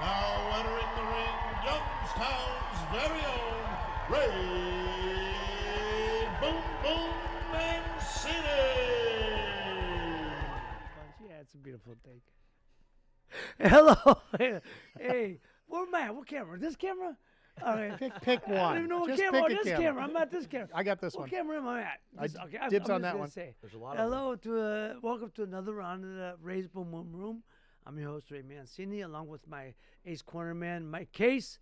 Now entering the ring, Youngstown's very own Ray Boom Boom Mancini. Yeah, it's a beautiful thing. Hello. Hey, where am I at? What camera? This camera? All right. Pick I one. don't even know what Just camera. pick Oh, a this camera. I'm at this camera. I got this What one. camera am I at? I This- dibs I'm on just that gonna one. Say, There's a lot of hello to welcome to another round of the Ray's Boom Boom Room. I'm your host Ray Mancini, along with my ace corner man Mike Case,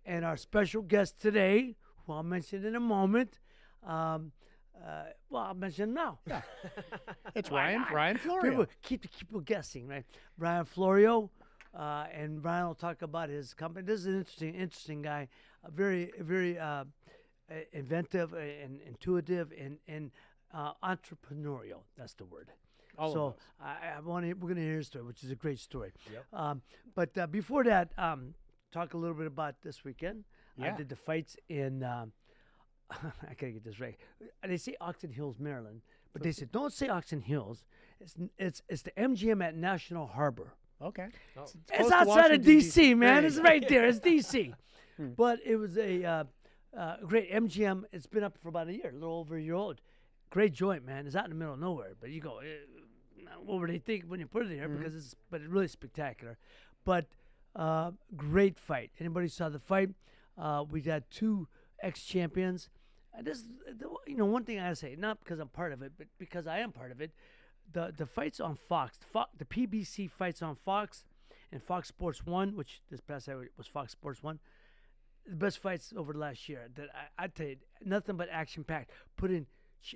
and our special guest today, who I'll mention in a moment. I'll mention him now. Yeah. It's Ryan Florio. People keep people guessing, right? Ryan Florio, and Ryan will talk about his company. This is an interesting guy, very inventive and intuitive and entrepreneurial. That's the word. All so of those. we're going to hear his story, which is a great story. Yep. But before that, talk a little bit about this weekend. I Yeah. did the fights in. I gotta get this right. They say Oxon Hills, Maryland, but they said don't say Oxon Hills. It's the MGM at National Harbor. Okay. Oh. It's close to outside of Washington, D.C., man. There It's you right there. It's D.C. But it was a great MGM. It's been up for about a year, a little over a year old. Great joint, man. It's out in the middle of nowhere. But you go, what were they thinking when you put it there? Because it's really spectacular. But great fight. Anybody saw the fight? We got two ex-champions. This, one thing I gotta say, not because I'm part of it, but because I am part of it. The fights on Fox, the PBC fights on Fox, and Fox Sports 1, which this past Saturday was Fox Sports 1, the best fights over the last year. That I tell you, nothing but action-packed. Put in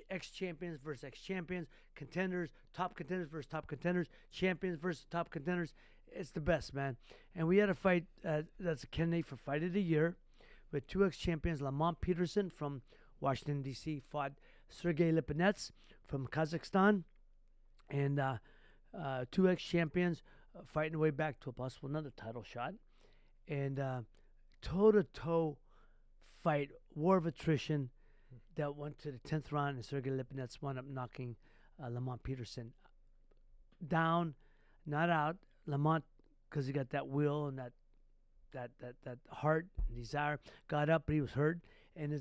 ex-champions versus ex-champions, contenders, top contenders versus top contenders, champions versus top contenders. It's the best, man. And we had a fight that's a candidate for Fight of the Year with two ex-champions. Lamont Peterson from Washington, D.C. fought Sergey Lipinets from Kazakhstan. And two ex-champions fighting their way back to a possible another title shot. And toe-to-toe fight, war of attrition that went to the 10th round, and Sergey Lipinets wound up knocking Lamont Peterson down, not out. Lamont, because he got that will and that heart and desire, got up, but he was hurt. And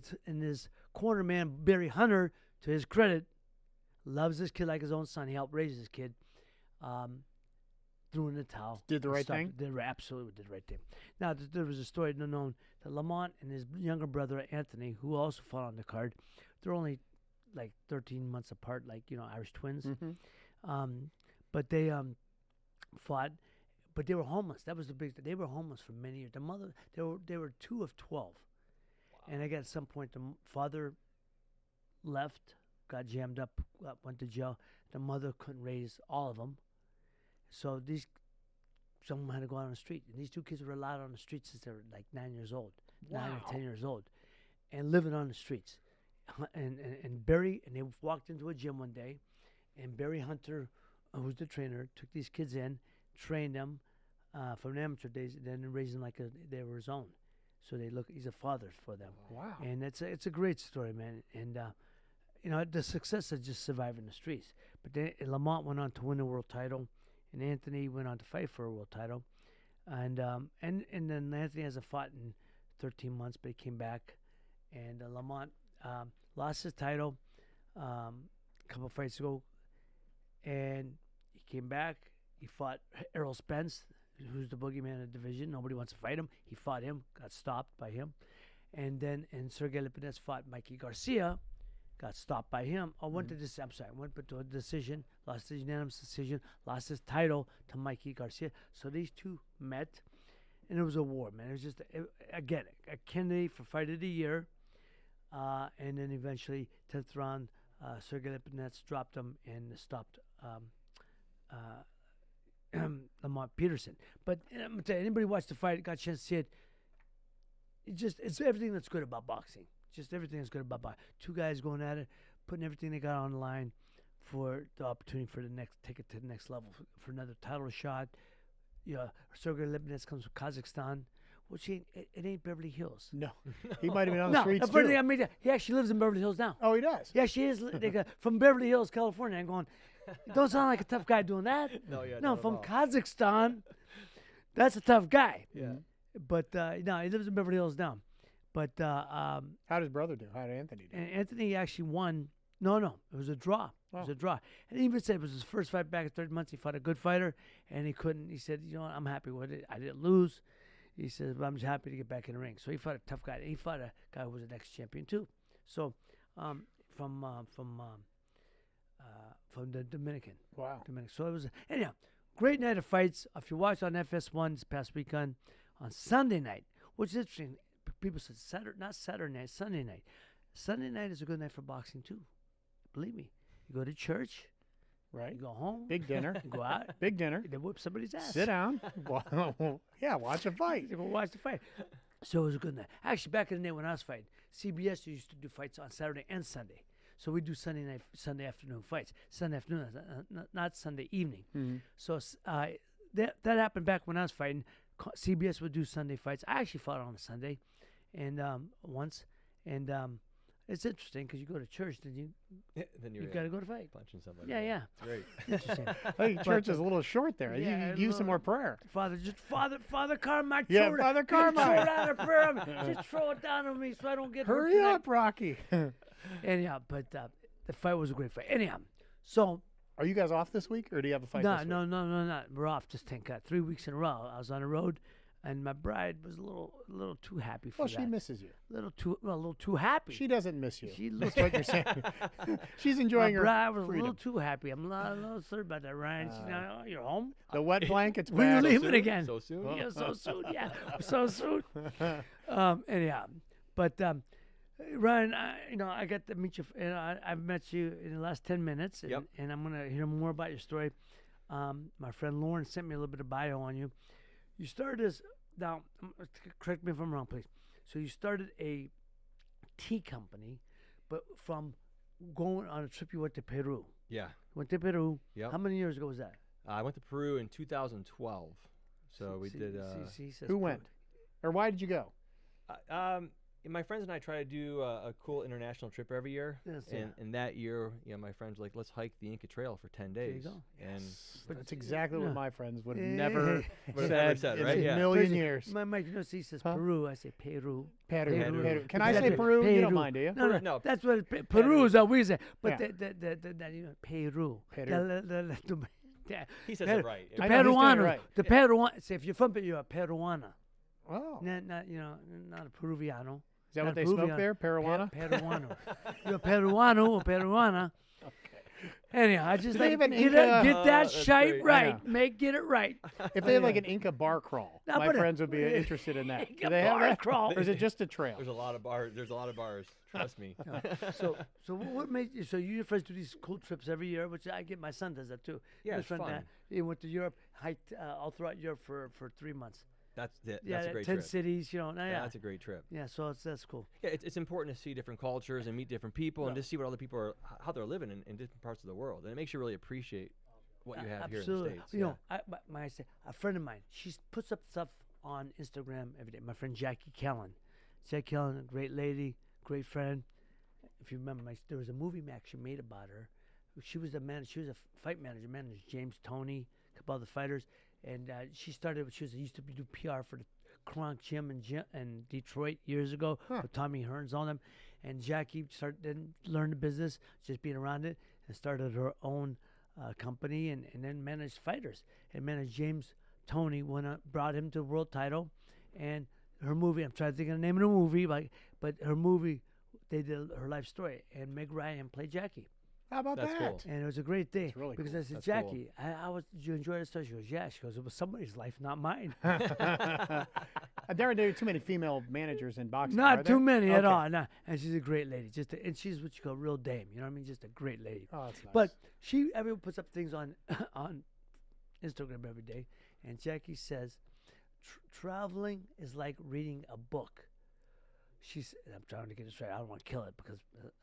his corner man, Barry Hunter, to his credit, loves this kid like his own son. He helped raise this kid. Threw in the towel. Did the right thing? Absolutely did the right thing. Now, there was a story known that Lamont and his younger brother, Anthony, who also fought on the card, they're only like 13 months apart, like, Irish twins. But they fought, but they were homeless. That was the big thing. They were homeless for many years. The mother, they were 2 of 12. And I guess at some point, the father left, got jammed up, went to jail. The mother couldn't raise all of them. So someone had to go out on the street. And these two kids were allowed on the streets since they were like 9 years old, 9 or 10 years old, and living on the streets. And Barry, and they walked into a gym one day, and Barry Hunter, who's the trainer, took these kids in, trained them from the amateur days, and then raised them like they were his own. So he's a father for them. Wow. And it's a great story, man. And the success of just surviving the streets. But then Lamont went on to win the world title, and Anthony went on to fight for a world title. And then Anthony hasn't fought in 13 months, but he came back. And Lamont lost his title a couple fights ago, and he came back. He fought Errol Spence, who's the boogeyman of the division. Nobody wants to fight him. He fought him, got stopped by him. And Sergey Lipinets fought Mikey Garcia, got stopped by him. Went to a decision, lost his unanimous decision, lost his title to Mikey Garcia. So these two met, and it was a war, man. It was just, a candidate for Fight of the Year. And then eventually, 10th round, Sergey Lipinets dropped him and stopped Lamont Peterson. But I'm gonna tell you, anybody watched the fight, got a chance to see it, it's everything that's good about boxing. Just everything that's good about boxing. Two guys going at it, putting everything they got on the line for the opportunity for take it to the next level, for another title shot. Sergey Lipinets comes from Kazakhstan, which it ain't Beverly Hills. No. He might have been on the No, streets, but too. I mean, he actually lives in Beverly Hills now. Oh, he does? Yeah, she is from Beverly Hills, California. I'm going, don't sound like a tough guy doing that. No, yeah, No, not at from all. Kazakhstan. That's a tough guy. Yeah. But no, he lives in Beverly Hills now. But How did his brother do? How did Anthony do? and Anthony actually won. No, it was a draw. It was Oh. a draw. And he even said it was his first fight back in 30 months. He fought a good fighter, and he couldn't. He said, you know what, I'm happy with it. I didn't lose. He says, but I'm just happy to get back in the ring. So he fought a tough guy. He fought a guy who was an ex-champion too. So from the Dominican. Wow. So it was anyhow great night of fights. If you watched on FS1 this past weekend on Sunday night, which is interesting. People said not Saturday night, Sunday night. Sunday night is a good night for boxing too. Believe me. You go to church, Right. you go home, Big dinner. you go out, Big dinner. they whip somebody's ass. Sit down. Yeah, watch a fight. You go watch the fight. So it was a good night. Actually, back in the day when I was fighting, CBS used to do fights on Saturday and Sunday. So we do Sunday afternoon fights. Sunday afternoon, not Sunday evening. Mm-hmm. So that happened back when I was fighting. CBS would do Sunday fights. I actually fought on a Sunday, and once, and it's interesting because you go to church, then you got to go to fight. Punching somebody. Yeah. It's great. Interesting. I think church is a little short there. Yeah, you use some more prayer. Father Carmine. Yeah, throw it- Father just Throw Carmine. it down a prayer on me. Just throw it down on me so I don't get hurt Hurry tonight. up, Rocky. Anyhow, but the fight was a great fight. Anyhow, so Are you guys off this week, or do you have a fight no, this week? no. We're off. Just thank God. 3 weeks in a row. I was on the road, and my bride was a little too happy for Well, that. she misses you. a little too happy. She doesn't miss you. She That's looked what you're saying. She's my enjoying her bride was a freedom. little too happy. I'm a little sorry about that, Ryan. She's like, oh, you're home? The wet blanket's When you bad. leaving again? So soon? Yeah, so soon. Yeah, so soon. Anyhow, but Ryan, I got to meet you. I've met you in the last 10 minutes, and, Yep. and I'm gonna hear more about your story. My friend Lauren sent me a little bit of bio on you. You started as now. Correct me if I'm wrong, please. So you started a tea company, but from going on a trip, you went to Peru. Yeah. Went to Peru. Yep. How many years ago was that? I went to Peru in 2012. So we did. See, says Who went? Or why did you go? My friends and I try to do a cool international trip every year. Yes, And that year, my friends were like, let's hike the Inca Trail for 10 days. you go. And That's exactly yeah. what my friends would have Eh, never Would have said, never said, in right? a Yeah. million Crazy. years. My Mike, he says Huh? Peru. I say Peru. Peru. Peru. Peru. Can I That's say it. Peru? You don't Peru. mind, do you? No, No. that's what Peru is. What we say. But Yeah. Peru. Peru. Yeah. he says Peru. it right. The I know, he's doing it Peruano. right. The Peruano. Say if you're from Peru, you're a Peruana. Oh. Not not a Peruviano. Is that not what they Peruvian. smoke there? Peruana? Peruano. You're a Peruano or Peruana. Anyhow, I just Do they like have to an get, Inca- get that that's shite great. I right. Get it right. If they had like an Inca bar crawl, No, my but, friends would be interested in that. Inca Do they have bar that? crawl. Or is it just a trail? There's a lot of bars. Trust me. So what made you? So you and your friends do these cool trips every year, which I get. My son does that too. Yeah, His it's friend, fun. He went to Europe, hiked all throughout Europe for 3 months. That's Yeah, a great 10 trip. cities. Yeah, Yeah. that's a great trip. Yeah, so that's cool. Yeah, it's important to see different cultures and meet different people and Yeah. just see what other people are, how they're living in different parts of the world, and it makes you really appreciate what you have Absolutely. here in the States. You know, I say a friend of mine. She puts up stuff on Instagram every day. My friend Jackie Kellen. Jackie Kellen, a great lady, great friend. If you remember, there was a movie actually made about her. She was She was a fight manager. Managed James Toney, a couple other fighters, and she started. She used to do PR for the Kronk Gym in Detroit years ago with Tommy Hearns on them. And Jackie then learned the business, just being around it, and started her own company and then managed fighters and managed James Toney brought him to the world title. And her movie, I'm trying to think of the name of the movie, but her movie, they did her life story, and Meg Ryan played Jackie. How about That's that? cool. And it was a great day really because cool. I said, That's cool. Jackie, did you enjoy the story? She goes, yeah. She goes, it was somebody's life, not mine. There are too many female managers in boxing. are Not there? too many at Okay. all. No. And she's a great lady. And she's what you call a real dame. You know what I mean? Just a great lady. Oh, that's nice. But everyone puts up things on on Instagram every day, and Jackie says, traveling is like reading a book. I'm trying to get this right. I don't want to kill it because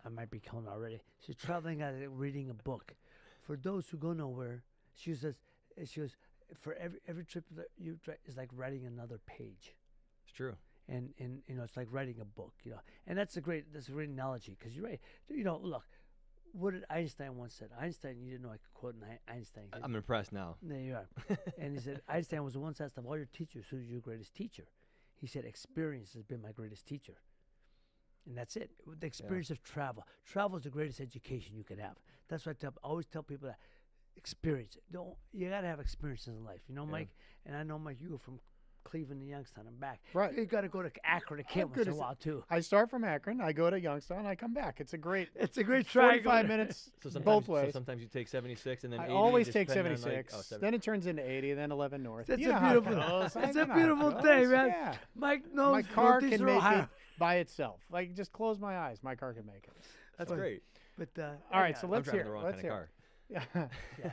I might be killing it already. She's traveling as reading a book. For those who go nowhere, she goes, for every trip that you try is like writing another page. It's true. And it's like writing a book, and that's a great analogy because you're right. Look, what did Einstein once said? Einstein, you didn't know I could quote Einstein. I'm impressed now. There you are. And he said, Einstein was once asked of all your teachers, who's your greatest teacher? He said, experience has been my greatest teacher. And that's it. The experience of travel. Travel is the greatest education you could have. That's what I always tell people that. Experience. You got to have experiences in life. You know, Mike? And I know, Mike, you go from Cleveland to Youngstown and back. Right. You got to go to Akron to camp once in a while, too. I start from Akron, I go to Youngstown, I come back. It's a great triangle. 45 minutes both ways. So sometimes you take 76 and then I 80. always just take depending on, 76. Then it turns into 80, then 11 north. That's You know a how it beautiful, goes. it's You a know how it beautiful goes. day, man. Yeah. Mike knows My car Northeast can or make Ohio. it by itself. Like, just close my eyes. My car can make it. That's great. But All right, so I'm let's driving hear the wrong let's kind of hear car. Yeah.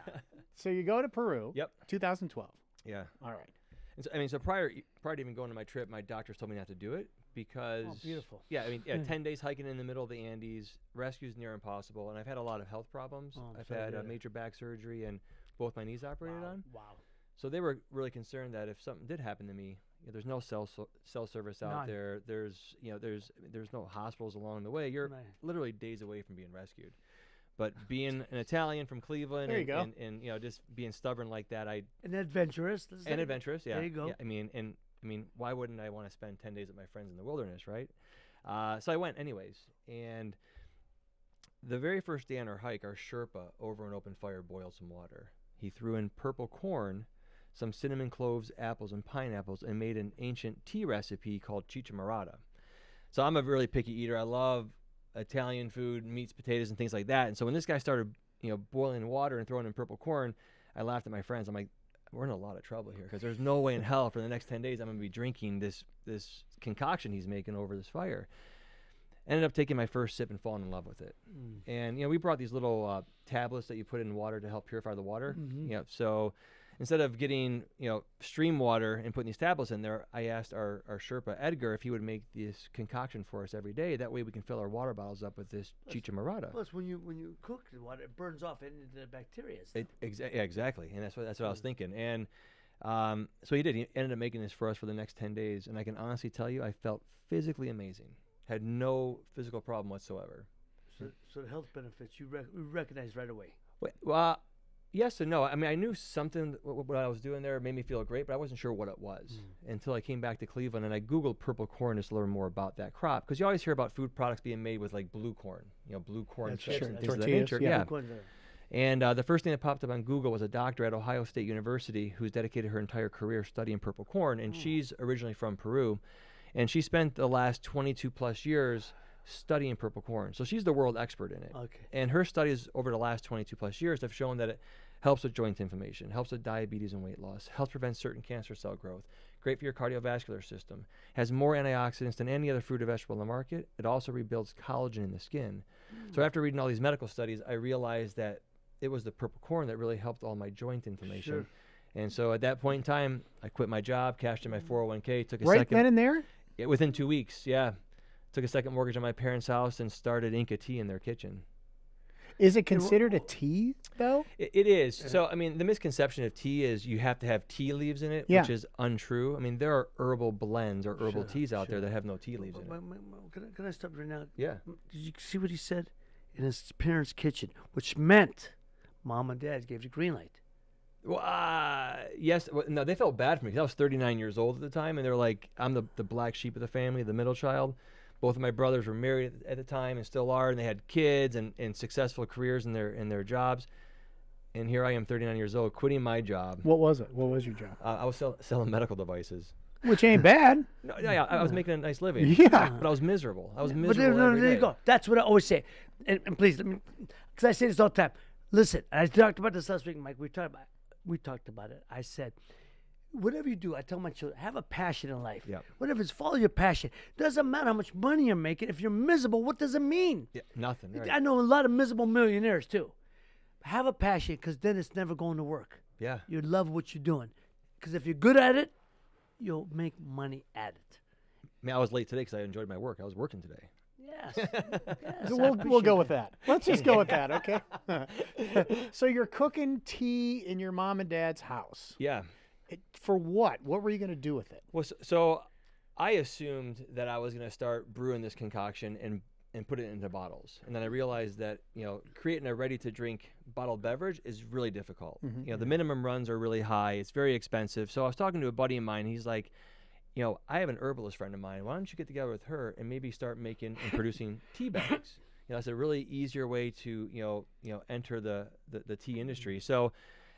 So you go to Peru. Yep. 2012. Yeah. All right. And so prior to even going to my trip, my doctors told me not to do it because. Oh, beautiful. Yeah, 10 days hiking in the middle of the Andes, rescue's near impossible, and I've had a lot of health problems. Oh, I've sorry to had hear a that. major back surgery and both my knees operated on. Wow. So they were really concerned that if something did happen to me, there's no cell service out None. there. There's no hospitals along the way. You're Right. literally days away from being rescued. But being an Italian from Cleveland There you go. and just being stubborn like that, And adventurous. and adventurous, yeah. There you go. Yeah, I mean, why wouldn't I want to spend 10 days with my friends in the wilderness, right? So I went anyways. And the very first day on our hike, our Sherpa over an open fire boiled some water. He threw in purple corn, some cinnamon cloves, apples, and pineapples, and made an ancient tea recipe called chicha morada. So I'm a really picky eater. I love Italian food, meats, potatoes, and things like that. And so when this guy started, boiling water and throwing in purple corn, I laughed at my friends. I'm like, we're in a lot of trouble here because there's no way in hell for the next 10 days I'm going to be drinking this concoction he's making over this fire. Ended up taking my first sip and falling in love with it. And, we brought these little tablets that you put in water to help purify the water. So instead of getting, stream water and putting these tablets in there, I asked our Sherpa, Edgar, if he would make this concoction for us every day. That way we can fill our water bottles up with this chicha morada. Plus, when you cook the water, it burns off into the bacteria. Exactly. And that's what I was thinking. And so he did. He ended up making this for us for the next 10 days. And I can honestly tell you, I felt physically amazing. Had no physical problem whatsoever. So the health benefits you recognize right away. Well, yes and no. I mean, I knew something, what I was doing there made me feel great, but I wasn't sure what it was until I came back to Cleveland and I Googled purple corn just to learn more about that crop. Because you always hear about food products being made with like blue corn, blue corn That's chips right. and That's things of that tortillas, nature. yeah. And the first thing that popped up on Google was a doctor at Ohio State University who's dedicated her entire career studying purple corn. And she's originally from Peru. And she spent the last 22 plus years studying purple corn. So she's the world expert in it. Okay. And her studies over the last 22 plus years have shown that it helps with joint inflammation, helps with diabetes and weight loss, helps prevent certain cancer cell growth, great for your cardiovascular system, has more antioxidants than any other fruit or vegetable on the market. It also rebuilds collagen in the skin. So after reading all these medical studies, I realized that it was the purple corn that really helped all my joint inflammation. Sure. And so at that point in time, I quit my job, cashed in my 401k, took a Right second. then and there? Yeah, within 2 weeks, yeah. Took a second mortgage on my parents' house and started Inca Tea in their kitchen. Is it considered a tea, though? It is. So, I mean, the misconception of tea is you have to have tea leaves in it, Yeah. which is untrue. I mean, there are herbal blends or herbal teas out there that have no tea leaves in it. Can I stop right now? Yeah. Did you see what he said? In his parents' kitchen, which meant mom and dad gave the green light. Well, yes. Well, no, they felt bad for me because I was 39 years old at the time, and they're like, I'm the black sheep of the family, the middle child. Both of my brothers were married at the time and still are, and they had kids and successful careers in their jobs. And here I am, 39 years old, quitting my job. What was it? What was your job? I was selling medical devices. Which ain't bad. No, yeah, I was making a nice living. Yeah. But I was miserable. I was But miserable there, every there you day. go. That's what I always say. And please, let me, because I say this all the time. Listen, I talked about this last week, Mike. We talked about it. I said, whatever you do, I tell my children, have a passion in life. Yep. Whatever it is, follow your passion. Doesn't matter how much money you're making. If you're miserable, what does it mean? Yeah, nothing. Right. I know a lot of miserable millionaires too. Have a passion, because then it's never going to work. Yeah. You love what you're doing. Because if you're good at it, you'll make money at it. I mean, I was late today because I enjoyed my work. I was working today. Yes. Yes, So I we'll appreciate go that. with that. Let's just go with that, okay? So you're cooking tea in your mom and dad's house. Yeah. For what? What were you going to do with it? Well, so I assumed that I was going to start brewing this concoction and and put it into bottles. And then I realized that, creating a ready-to-drink bottled beverage is really difficult. The minimum runs are really high. It's very expensive. So I was talking to a buddy of mine. He's like, I have an herbalist friend of mine. Why don't you get together with her and maybe start making and producing tea bags? It's a really easier way to, enter the tea industry. So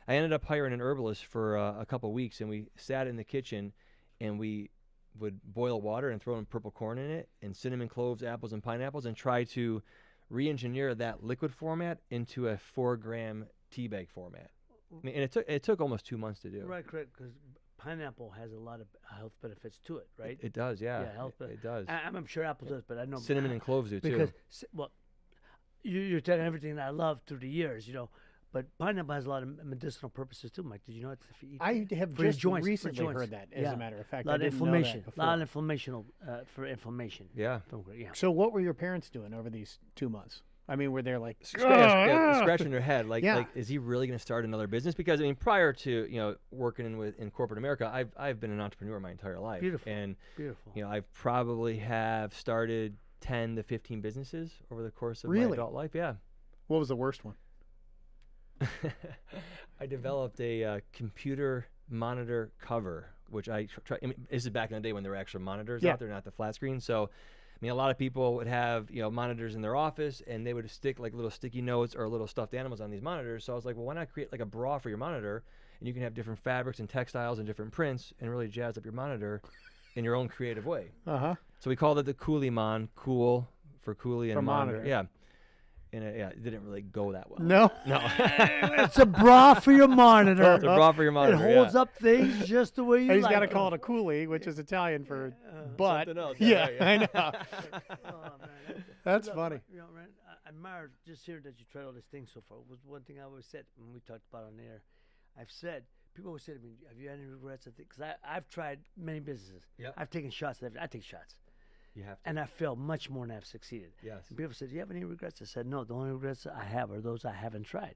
I ended up hiring an herbalist for a couple weeks, and we sat in the kitchen and we would boil water and throw in purple corn in it and cinnamon, cloves, apples, and pineapples and try to re-engineer that liquid format into a 4-gram tea bag format. I mean, and it took almost 2 months to do. Right, correct, because pineapple has a lot of health benefits to it, right? It does, yeah. Yeah, health it does. I'm sure apple does, but I know Cinnamon and cloves do, because, too. well, you're telling everything that I love through the years, But pineapple has a lot of medicinal purposes too, Mike. Did you know that if you eat I have for your just joints, recently heard that, as a matter of fact. A lot I of didn't know that inflammation. before. A lot of inflammation for inflammation. Yeah. Yeah. So what were your parents doing over these 2 months? I mean, were they like scratching their head, like, Yeah. like, is he really going to start another business? Because I mean, prior to working in corporate America, I've been an entrepreneur my entire life. Beautiful. And Beautiful. I probably have started 10 to 15 businesses over the course of my Really? adult life. Yeah. What was the worst one? I developed a computer monitor cover, which I mean, this is back in the day when there were actual monitors out there, not the flat screen. So, I mean, a lot of people would have monitors in their office, and they would stick like little sticky notes or little stuffed animals on these monitors. So I was like, well, why not create like a bra for your monitor, and you can have different fabrics and textiles and different prints, and really jazz up your monitor in your own creative way. So we called it the Coolie Mon, cool for coolie and monitor. Yeah. And it didn't really go that well. No. It's a bra for your monitor. It's a bra for your monitor. It holds up things just the way you He's like got to them. call it a coolie, which is Italian for butt. Something else. Yeah, Right, I know. Oh, man, That's funny. Man, I admire just hearing that you tried all these things so far. It was one thing I always said when we talked about on air. I've said, people always say to me, have you had any regrets? Because I've tried many businesses. Yep. I've taken shots. I take shots. You have to. And I failed much more than I've succeeded. Yes. And people said, do you have any regrets? I said, no, the only regrets I have are those I haven't tried.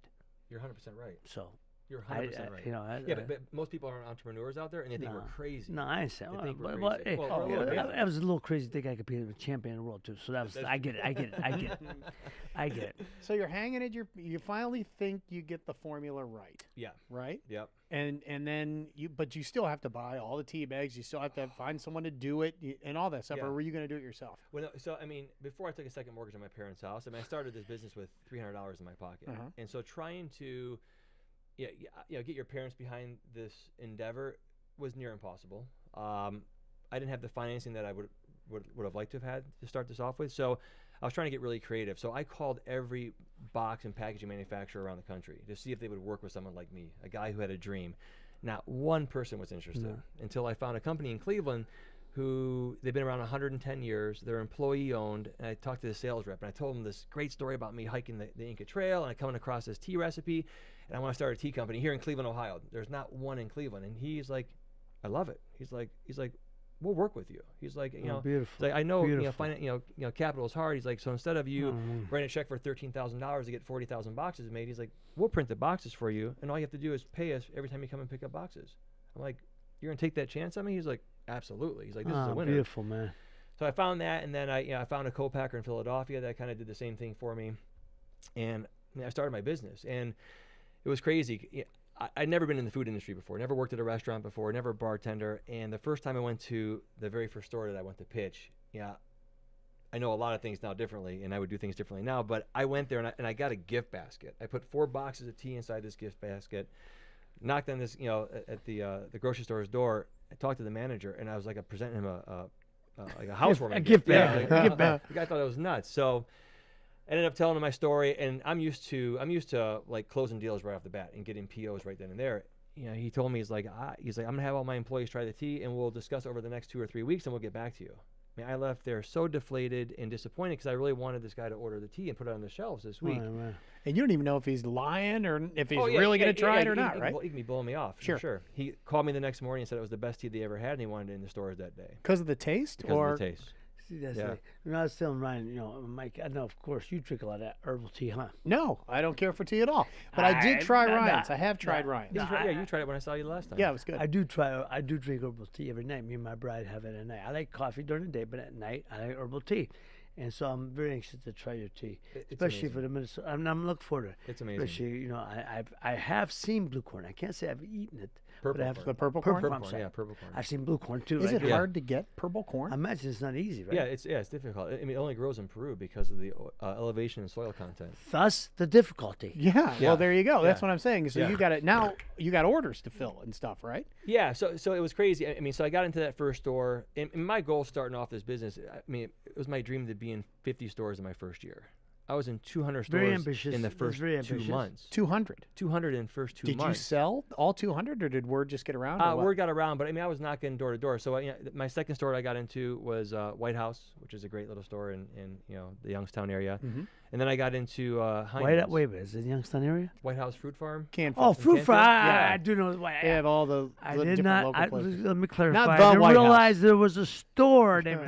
You're 100% right. So You're 100% right. Yeah, but most people aren't entrepreneurs out there, and they think we're crazy. No, I ain't saying. They think we're But, crazy. hey, Well, we're a little bit. I was a little crazy to think I competed with champion of the world too. So that was. I get it. I get it. So you're hanging at you finally think you get the formula right. Yeah. Right? Yep. And then but you still have to buy all the tea bags. You still have to find someone to do it and all that stuff. Yeah. Or were you going to do it yourself? Well, no, so I mean, before I took a second mortgage on my parents' house, I started this business with $300 in my pocket, and so trying to, get your parents behind this endeavor was near impossible. I didn't have the financing that I would have liked to have had to start this off with, so I was trying to get really creative. So I called every box and packaging manufacturer around the country to see if they would work with someone like me, a guy who had a dream. Not one person was interested until I found a company in Cleveland who they've been around 110 years. They're employee owned. And I talked to the sales rep and I told him this great story about me hiking the Inca Trail and I coming across this tea recipe and I want to start a tea company here in Cleveland, Ohio. There's not one in Cleveland. And he's like, I love it. He's like, we'll work with you. He's like, beautiful. He's like, I know, capital is hard. He's like, so instead of you writing a check for $13,000 to get 40,000 boxes made, he's like, we'll print the boxes for you, and all you have to do is pay us every time you come and pick up boxes. I'm like, you're gonna take that chance on me? He's like, absolutely. He's like, this is a winner. Beautiful, man. So I found that, and then I found a co-packer in Philadelphia that kind of did the same thing for me, and I started my business, and it was crazy. I'd never been in the food industry before, never worked at a restaurant before, never a bartender. And the first time I went to the very first store that I went to pitch, I know a lot of things now differently, and I would do things differently now, but I went there and I got a gift basket. I put 4 boxes of tea inside this gift basket, knocked on this, at the grocery store's door. I talked to the manager, and I was like, I presented him like a housewarming gift gift. bag. Gift bag. The guy thought I was nuts. So I ended up telling him my story, and I'm used to like closing deals right off the bat and getting POs right then and there. He told me, he's like, I'm gonna have all my employees try the tea, and we'll discuss over the next 2 or 3 weeks, and we'll get back to you. I mean, I left there so deflated and disappointed because I really wanted this guy to order the tea and put it on the shelves this week. Right. And you don't even know if he's lying or if he's really going to try it or not, right? He can be blowing me off. Sure. He called me the next morning and said it was the best tea they ever had, and he wanted it in the stores that day. Because of the taste? Because of the taste. See, that's like, when I was telling Ryan, Mike, I know, of course, you drink a lot of that herbal tea, huh? No, I don't care for tea at all. But I did try Ryan's. I have tried Ryan's. You tried it when I saw you last time. Yeah, it was good. I do drink herbal tea every night. Me and my bride have it at night. I like coffee during the day, but at night I like herbal tea. And so I'm very anxious to try your tea, It's especially for amazing. the Minnesota. I'm looking forward to it. It's amazing. Especially, I have seen blue corn. I can't say I've eaten it. Purple but I have corn. The purple purple corn? corn. Purple I'm corn, sorry. yeah, purple corn. I've seen blue corn too. Is right? it hard to get purple corn? I imagine it's not easy, right? Yeah, it's difficult. I mean, it only grows in Peru because of the elevation and soil content. Thus the difficulty. Yeah. Yeah. Well, there you go. That's Yeah. what I'm saying. So Yeah. you got it now. You got orders to fill and stuff, right? Yeah, so it was crazy. I mean, so I got into that first store, and my goal starting off this business, I mean, it was my dream to be in 50 stores in my first year. I was in 200 stores Very ambitious. in the That's first very 2 ambitious. months. 200. 200 in first 2 Did you months. sell all 200, or did word just get around? or what? Word got around, but I mean, I was knocking door to door. So my second store I got into was White House, which is a great little store in the Youngstown area. Mhm. And then I got into Heinz, Wait, is it Youngstown area? White House Fruit Farm. Canned Oh, fruit. fruit Canfield? fry. Yeah. I do know why. They have all the I the did different not. local places. Let me clarify. the I didn't White House. realize there was a store named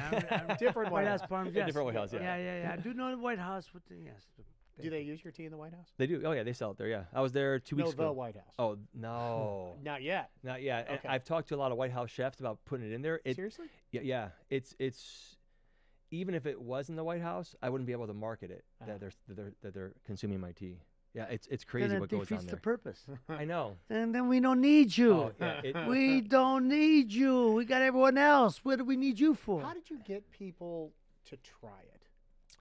Different White House. Farms. A Yes. different White House, yeah. Yeah. I do know the White House. Yes. Do they use your tea in the White House? They do. Oh yeah, they sell it there. Yeah, I was there 2 weeks No, ago. the White House. Oh no, Not yet. not yet. And Okay. I've talked to a lot of White House chefs about putting it in there. Seriously? Yeah. It's even if it was in the White House, I wouldn't be able to market it that they're consuming my tea. Yeah, it's crazy Then it what goes defeats on the there. purpose. I know. And then we don't need you. Oh, yeah, We don't need you. We got everyone else. What do we need you for? How did you get people to try it?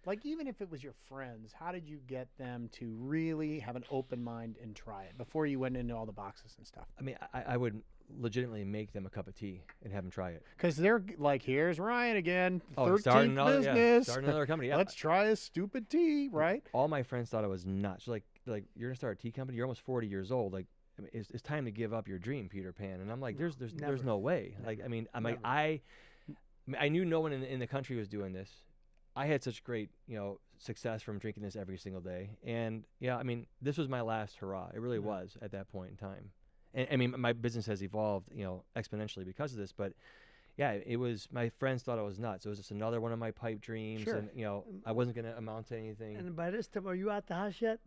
Like, even if it was your friends, how did you get them to really have an open mind and try it before you went into all the boxes and stuff? I mean, I would legitimately make them a cup of tea and have them try it. Because they're like, here's Ryan again, 13th starting another, business. starting another company. Yeah. Let's try a stupid tea, right? All my friends thought I was nuts. Like you're gonna start a tea company. You're almost 40 years old. Like, I mean, it's time to give up your dream, Peter Pan. And I'm like, there's never. no way. Like, I mean, I'm like, Never. I knew no one in the country was doing this. I had such great, success from drinking this every single day. And yeah, I mean, this was my last hurrah. It really was at that point in time. And I mean, my business has evolved, exponentially because of this. But yeah, it was, my friends thought I was nuts. It was just another one of my pipe dreams. Sure. And, I wasn't going to amount to anything. And by this time, are you out the house yet?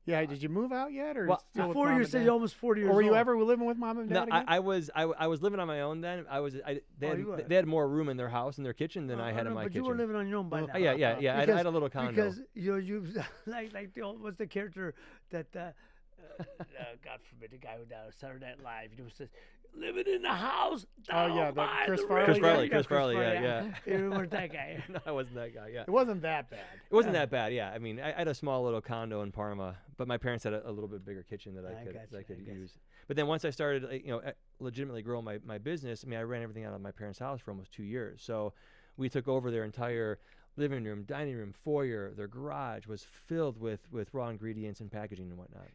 Yeah, did you move out yet? Or Well, still with 40 mom years, and so dad? you're almost 40 years Or old. were you ever living with mom and No, dad again? I was living on my own then. you were. They had more room in their house in their kitchen than I had in my but kitchen. you were living on your own by now. Yeah. I had a little condo. Because you like the old, what's the character that God forbid, the guy who died on Saturday Night Live, says living in the house. Oh, yeah, down by Chris the Farley river." guy? Chris Farley, yeah. You weren't that guy. No, I wasn't that guy. Yeah, It wasn't that bad. it wasn't that bad. Yeah, I mean, I had a small little condo in Parma, but my parents had a little bit bigger kitchen that I could use. But then once I started, legitimately growing my business, I mean, I ran everything out of my parents' house for almost 2 years. So we took over their entire living room, dining room, foyer. Their garage was filled with raw ingredients and packaging and whatnot.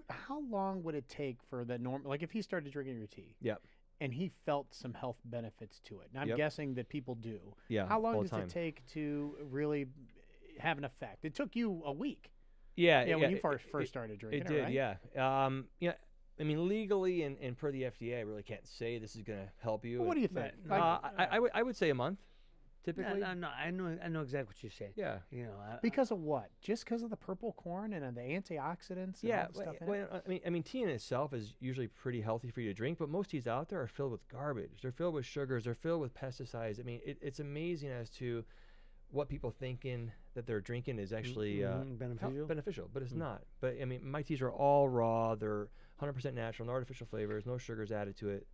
How long would it take for the normal, like if he started drinking your tea Yep. and he felt some health benefits to it, and I'm Yep. guessing that people do. Yeah. How long all does the time. it take to really have an effect? It took you a week. Yeah. When you it- first started drinking It it, did, right? yeah. Yeah. I mean, legally and per the FDA, I really can't say this is going to help you. Well, what do you think? I would say a month, typically. No, I know exactly what you're saying. Yeah. Because of what? Just because of the purple corn and the antioxidants and Yeah, all the stuff in it? I mean, tea in itself is usually pretty healthy for you to drink, but most teas out there are filled with garbage. They're filled with sugars. They're filled with pesticides. I mean, it's amazing as to what people thinking that they're drinking is actually beneficial, but it's not. But I mean, my teas are all raw. They're 100% natural, no artificial flavors, no sugars added to it.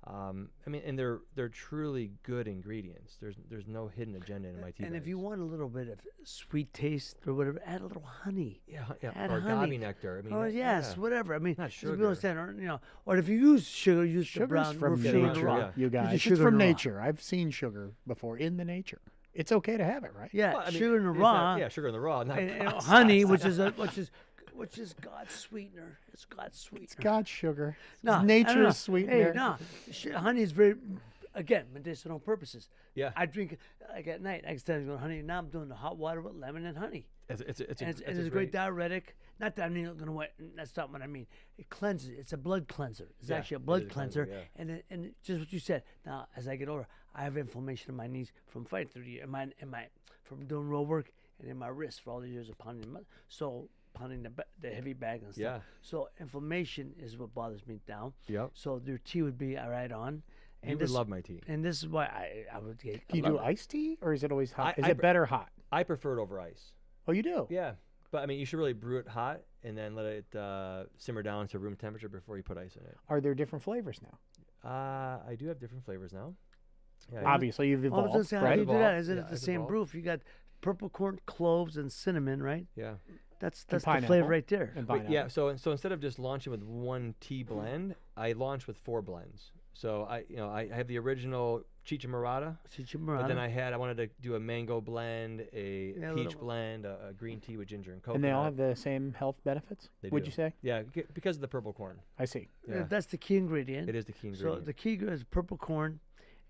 I mean, and they're truly good ingredients. There's no hidden agenda in my tea. And if you want a little bit of sweet taste or whatever, add a little honey. Add or honey. agave nectar. I mean, Oh yes, whatever. I mean, Not just be able sugar. to stand, or if you use sugar, use the Sugar's brown from roof sugar in the nature, raw. yeah. you guys. the It's sugar from in the raw. nature. I've seen sugar before in the nature. It's okay to have it, right? Yeah, Well, I mean, sugar in the it's raw. not- yeah, sugar in the raw, not and processed. honey, which is God's sweetener. It's God's sweetener. It's God's sugar. No, It's I don't nature's know. sweetener. Hey, no, honey is very, again, medicinal purposes. Yeah. I drink like at night. I started going honey. Now I'm doing the hot water with lemon and honey. It's It's a great diuretic. Not that I'm going to wet. That's not what I mean. It cleanses. It's a blood cleanser. It's Yeah, actually a it blood is a cleanser, cleanser. yeah. And just what you said. Now, as I get older, I have inflammation in my knees from fighting through the year, from doing road work, and in my wrist for all the years of pounding the heavy bag and stuff. Yeah. So inflammation is what bothers me down. Yep. So your tea would be right on. You would love my tea. And this is why I would get. Do you do iced tea, or is it always hot? Is I it better hot? I prefer it over ice. Oh, you do? Yeah, but I mean, you should really brew it hot and then let it simmer down to room temperature before you put ice in it. Are there different flavors now? I do have different flavers now. Yeah, Obviously, you've I was evolved. gonna say, how right? do you do that? Evolved. Is it Yeah, the it's same evolved. brew? If you got purple corn, cloves, and cinnamon, right? yeah. That's the pineapple. flavor right there. And Wait, yeah. pineapple. So instead of just launching with one tea blend, I launched with 4 blends. So I have the original Chicha Morada. But then I wanted to do a mango blend, a Yeah, a peach little- blend, a green tea with ginger and coconut. And they all have the same health benefits, They would do. you say? Yeah, because of the purple corn. I see. Yeah. That's the key ingredient. It is the key So ingredient. the key ingredient is purple corn,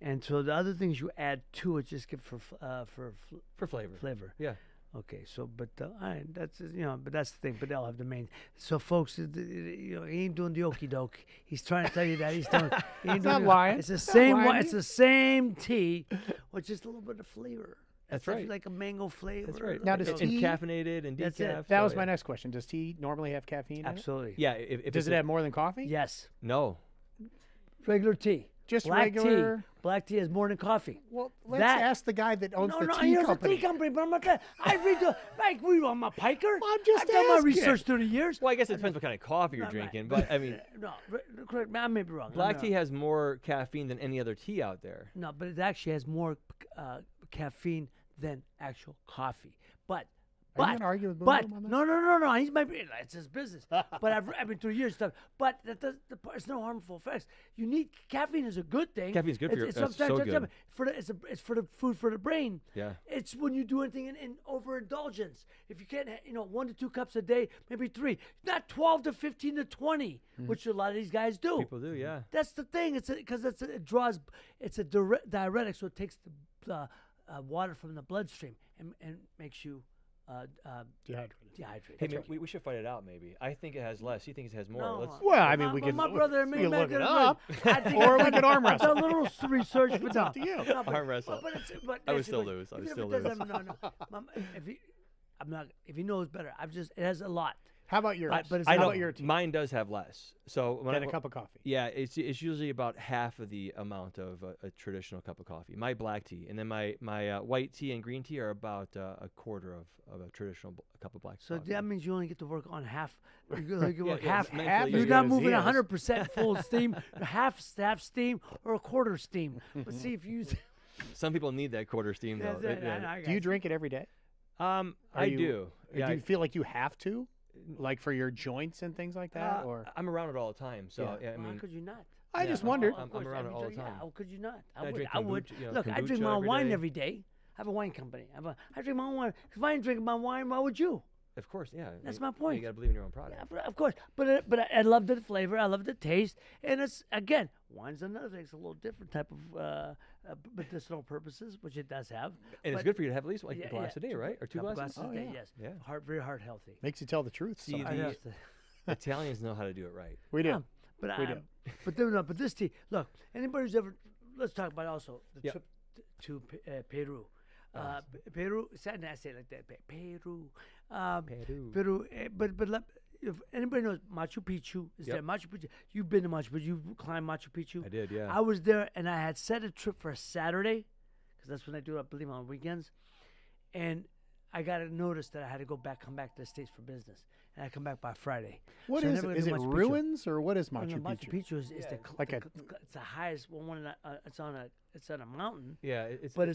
and so the other things you add to it just give for for flavor. flavor. Yeah. Okay, so but that's but that's the thing. But they'll have the main. So folks, he ain't doing the okey doke. He's trying to tell you that he's doing. He ain't not doing lying. It's the Not same. lying. It's the same tea, with just a little bit of flavor. That's If you right. like a mango flavor. That's right. Now, does and tea- caffeinated and That's it. decaf. That so was my yeah. next question. Does tea normally have caffeine in it? Absolutely. Yeah. If Does it's it have more than coffee? Yes. No. Regular tea. Just Black regular. tea. Black tea has more than coffee. Well, let's That- ask the guy that owns No, the no, tea here's company. a tea company, but I'm not that. I read the like I'm a piker. Well, I'm just I've done my asking. research through the years. Well, I guess it depends what kind of coffee you're Right, right. drinking, but I mean, No, correct. I may be wrong. black tea has more caffeine than any other tea out there. No, but it actually has more caffeine than actual coffee. But Are you gonna argue with but Boom on this? no. He's my it's his business. But I've been through years stuff. But it's no harmful effects. You need caffeine is a good thing. Caffeine's good for your- It's that's sometimes so it's good. for the, it's for the food for the brain. Yeah. It's when you do anything in overindulgence. If you can't, 1 to 2 cups a day, maybe 3, not 12 to 15 to 20, which a lot of these guys do. People do, yeah. That's the thing. It's because it draws. It's a diuretic, so it takes the water from the bloodstream and makes you Dehydrated. dehydrated. Hey, man, we should fight it out maybe. I think it has less. He thinks it has more. No, Let's, Well, I mean, we my, could. My brother and we me could make look it it up, I think or I've we done- could arm I've done wrestle. a little research, but no. up to you. No, but- Arm wrestle. But I would actually, still but lose. I would even if still it lose. doesn't- No. I'm not. If he knows better, it has a lot. How about yours? But it's How not- about your tea? Mine does have less. So when Than I, a cup of coffee. yeah, it's usually about half of the amount of a traditional cup of coffee. My black tea, and then my white tea and green tea are about a quarter of a traditional cup of black So coffee. that means you only get to work on half. You work yeah, half. mentally, You're as not good as moving he is. 100% full steam, half steam, or a quarter steam. But see if you. Some people need that quarter steam though. Do you drink it every day? I you- do. Or Yeah, do you feel like you have to, like for your joints and things like that? Or I'm around it all the time. So Yeah. yeah, I Why mean, could you not? I yeah, just I'm- wondered. Of I'm course, around it every all the day, yeah, time. how could you not? I drink I would. kombucha, Look, I drink kombucha my own every wine day. every day. I have a wine company. I drink my own wine. If I didn't drink my wine, why would you? of course, yeah. That's you- my point. You got to believe in your own product. Yeah, of course. But I love the flavor. I love the taste. And it's, again, wine's another thing. It's a little different type of medicinal purposes, which it does have. And it's But- good for you to have at least like Yeah, a glass yeah, a day, right? Or two couple glasses. glasses Oh, a day, yeah. yes. Yeah. Very heart healthy. Makes you tell the truth. See, so. I the- have to- Italians know how to do it right. We do. But We do. but this tea. Look, anybody who's ever, let's talk about also the Yep. trip to Peru. Peru. Sad to say it like that. Peru. Peru. Peru. If anybody knows Machu Picchu, is Yep. there Machu Picchu? You've been to Machu Picchu. You've climbed Machu Picchu. I did, yeah. I was there, and I had set a trip for a Saturday, because that's when I do it, I believe, on weekends. And I got a notice that I had to come back to the States for business, and I come back by Friday. What So I is never it? got Is to it Machu Picchu. ruins or what is Oh, Machu no, Picchu? Machu Picchu is the, Like a- it's the highest one. It's on a mountain, Yeah, but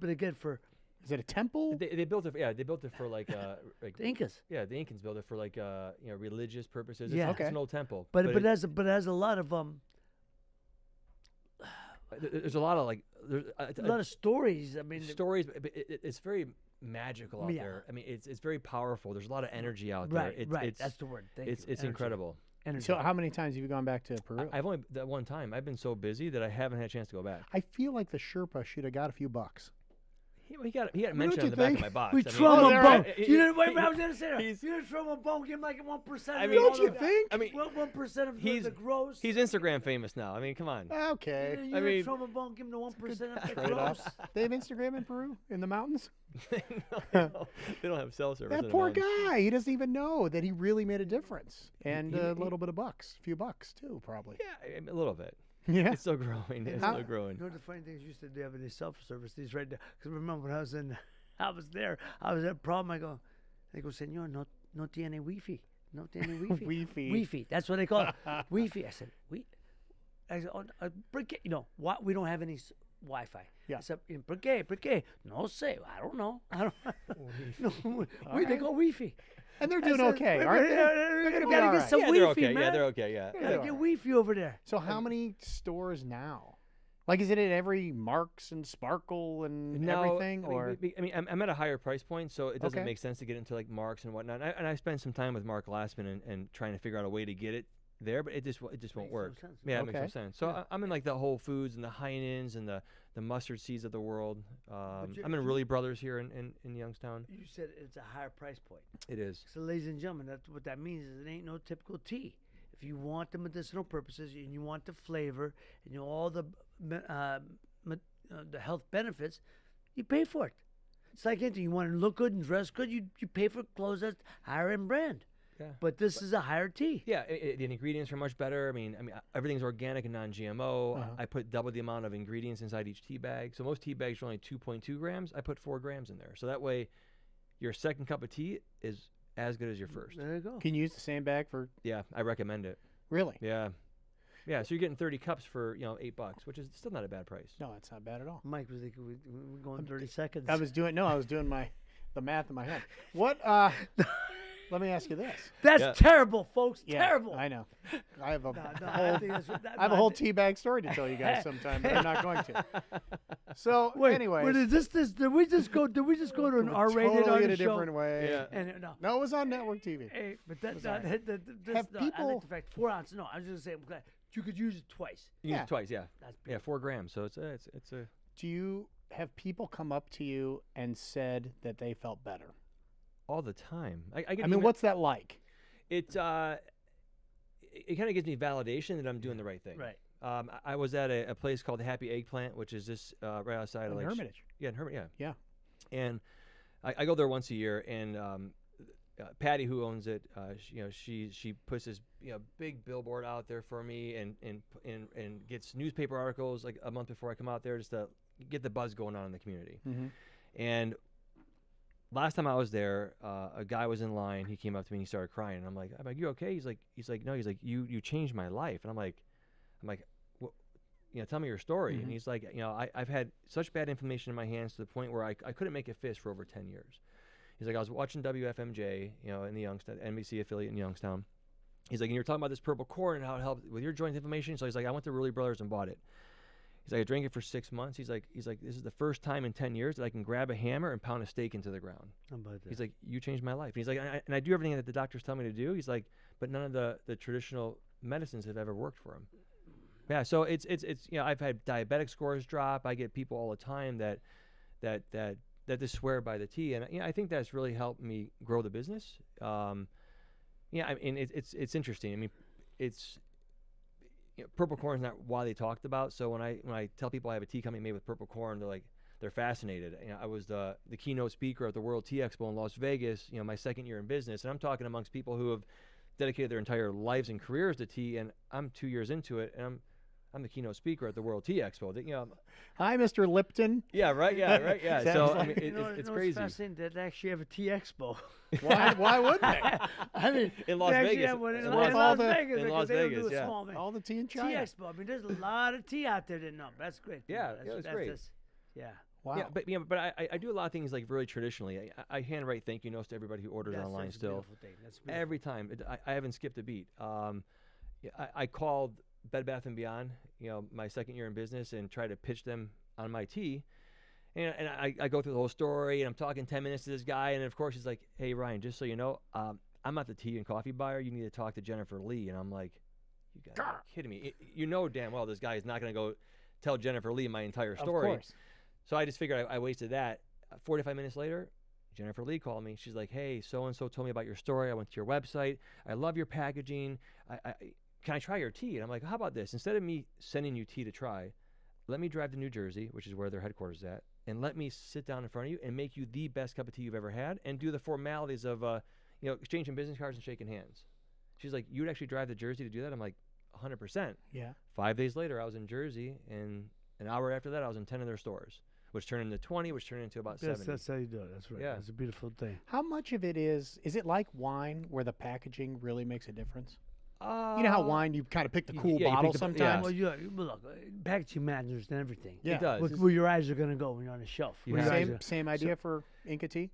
again for Is it a temple? they built it. Yeah, they built it for like the Incas. yeah, the Incans built it for like religious purposes. Yeah. It's an old temple. But it it has a lot of there's a lot of like there's a lot of stories. I mean, stories. But it's very magical out Yeah. there. I mean, it's very powerful. There's a lot of energy out there. right, It's, right. It's, That's the word. Thank it's you. it's Energy. incredible. Energy. So how many times have you gone back to Peru? I've only that one time. I've been so busy that I haven't had a chance to go back. I feel like the Sherpa should have got a few bucks. He got don't mentioned on you the back think? of my box. we I mean, throw him Oh, a they're bone. right. You didn't wait. I was gonna say that. he's- You didn't throw him a bone. Give him like 1%. I of mean, Don't all you the- think? I mean, 1% of he's- the gross. he's Instagram famous now. I mean, come on. Okay. You I didn't mean- throw him a bone. Give him the 1% of the Trade gross. off. They have Instagram in Peru in the mountains. they don't have cell service. in That the poor mountains. guy. He doesn't even know that he really made a difference, and a little bit of bucks, a few bucks too, probably. Yeah, a little bit. Yeah. It's still growing. It's How- still growing. You know the funny thing is, used to do have these self-service these right there. Because remember when I was at a problem. I go, Senor, no tiene Wi-Fi. No tiene Wi-Fi. Wi-Fi. Wi-Fi. That's what they call it. Wi-Fi. I said, you know, what? We don't have any Wi-Fi. Yeah. I said, ¿por qué? ¿Por qué? No sé. I don't know. No, they go Wi-Fi. And they're I doing said, okay, aren't they? They're gonna be gotta all get right. some Yeah, they're Wi-Fi, okay. man. Yeah, they're okay. Yeah. Gotta they get are. Wi-Fi over there. So how many stores now? Like, is it at every Marks and Sparkle and No, everything, I mean, or I'm at a higher price point, so it doesn't Okay. make sense to get into like Marks and whatnot. And I spent some time with Mark Glassman and trying to figure out a way to get it there, but it just won't Makes no work. sense. Yeah, it makes no Okay. sense. So I'm in like the Whole Foods and the Heinens and the mustard seeds of the world. you- I'm in Really Brothers here in Youngstown. You said it's a higher price point. It is. So, ladies and gentlemen, that's what that means. Is it ain't no typical tea. If you want the medicinal purposes and you want the flavor and you know all the the health benefits, you pay for it. It's like anything. You want to look good and dress good, you pay for clothes that's higher end brand. Yeah. But this is a higher tea. Yeah, the ingredients are much better. I mean, everything's organic and non-GMO. Uh-huh. I put double the amount of ingredients inside each tea bag. So most tea bags are only 2.2 grams. I put 4 grams in there. So that way, your second cup of tea is as good as your first. There you go. can you use the same bag for Yeah, I recommend it. really? Yeah, yeah. So you're getting 30 cups for $8, which is still not a bad price. No, it's not bad at all. Mike was like, we're going 30 seconds. I was doing the math in my head. What? Let me ask you this. That's Yeah. terrible, folks. Yeah, Terrible. I know. I have a No, I whole think that's- I have a whole teabag story to tell you guys sometime, but I'm not going to. So, Wait, anyways, wait, is this? Did we just go to an R-rated totally on in the a show? different way. Yeah. And no, No, it was on network TV. hey, but that, all right. this, Have no, I people- like the fact 4 ounces. No, I was just saying you could use it twice. You use Yeah. it twice, yeah. That's Yeah, big. 4 grams. So it's a Do you have people come up to you and said that they felt better? all the time. I get I mean, email- what's that like? it kind of gives me validation that I'm doing the right thing. Right. I was at a place called the Happy Eggplant, which is just right outside of In like Hermitage. Yeah, in Hermitage. Yeah. And I go there once a year, and Patty, who owns it, she puts this big billboard out there for me, and gets newspaper articles like a month before I come out there, just to get the buzz going on in the community. Mm-hmm. And last time I was there, a guy was in line. He came up to me and he started crying. And I'm like, you okay? He's like, no. He's like, you changed my life. And I'm like, what? Tell me your story. Mhm. And he's like, I've had such bad inflammation in my hands to the point where I couldn't make a fist for over 10 years. He's like, I was watching WFMJ, in the Youngstown, NBC affiliate in Youngstown. He's like, and you're talking about this purple corn and how it helped with your joint inflammation. So he's like, I went to Really Brothers and bought it. He's like, I drank it for 6 months. He's like, this is the first time in 10 years that I can grab a hammer and pound a steak into the ground. How about that? He's like, you changed my life. And he's like, and I do everything that the doctors tell me to do. He's like, but none of the traditional medicines have ever worked for him. Yeah, so it's I've had diabetic scores drop. I get people all the time that just swear by the tea, and I think that's really helped me grow the business. I mean it's interesting. I mean, it's purple corn is not widely talked about. So when I tell people I have a tea company made with purple corn, they're fascinated. I was the keynote speaker at the World Tea Expo in Las Vegas. My second year in business, and I'm talking amongst people who have dedicated their entire lives and careers to tea, and I'm 2 years into it, and I'm the keynote speaker at the World Tea Expo. Hi, Mr. Lipton. Yeah, right. Yeah, right. Yeah. Sounds So I like- mean, it's It's crazy. fascinating that they actually have a tea expo. Why would they? I mean, In Las they actually Vegas. have one in In Las Las- Vegas. in because Las they don't Vegas, do a yeah. small man. All the tea in Tea China. expo. I mean, there's a lot of tea out there. That's great. Yeah, That's, yeah, it's that's great. just- yeah. Wow. But I do a lot of things like really traditionally. I handwrite thank you notes to everybody who orders That's online a still. beautiful thing. That's beautiful. Every time. I haven't skipped a beat. I called Bed Bath & Beyond, my second year in business, and tried to pitch them on my tea. And I go through the whole story, and I'm talking 10 minutes to this guy, and of course he's like, hey, Ryan, just so you know, I'm not the tea and coffee buyer. You need to talk to Jennifer Lee. And I'm like, you guys are kidding me. You know damn well this guy is not going to go tell Jennifer Lee my entire story. Of course. So I just figured I wasted that. 45 minutes later, Jennifer Lee called me. She's like, hey, so-and-so told me about your story. I went to your website. I love your packaging. Can I try your tea? And I'm like, how about this? Instead of me sending you tea to try, let me drive to New Jersey, which is where their headquarters is at, and let me sit down in front of you and make you the best cup of tea you've ever had, and do the formalities of exchanging business cards and shaking hands. She's like, you would actually drive to Jersey to do that? I'm like, 100%. Yeah. 5 days later, I was in Jersey, and an hour after that, I was in 10 of their stores, which turned into 20, which turned into about 70. That's how you do it. That's right. Yeah. That's a beautiful thing. How much of it is it like wine where the packaging really makes a difference? You know how wine, you kind of pick the cool yeah, you bottle pick the- sometimes? Well, look, packaging matters and everything. Yeah. It does. Where your eyes are going to go when you're on the shelf. You Where your have- eyes Same, are- same idea for Inca Tea?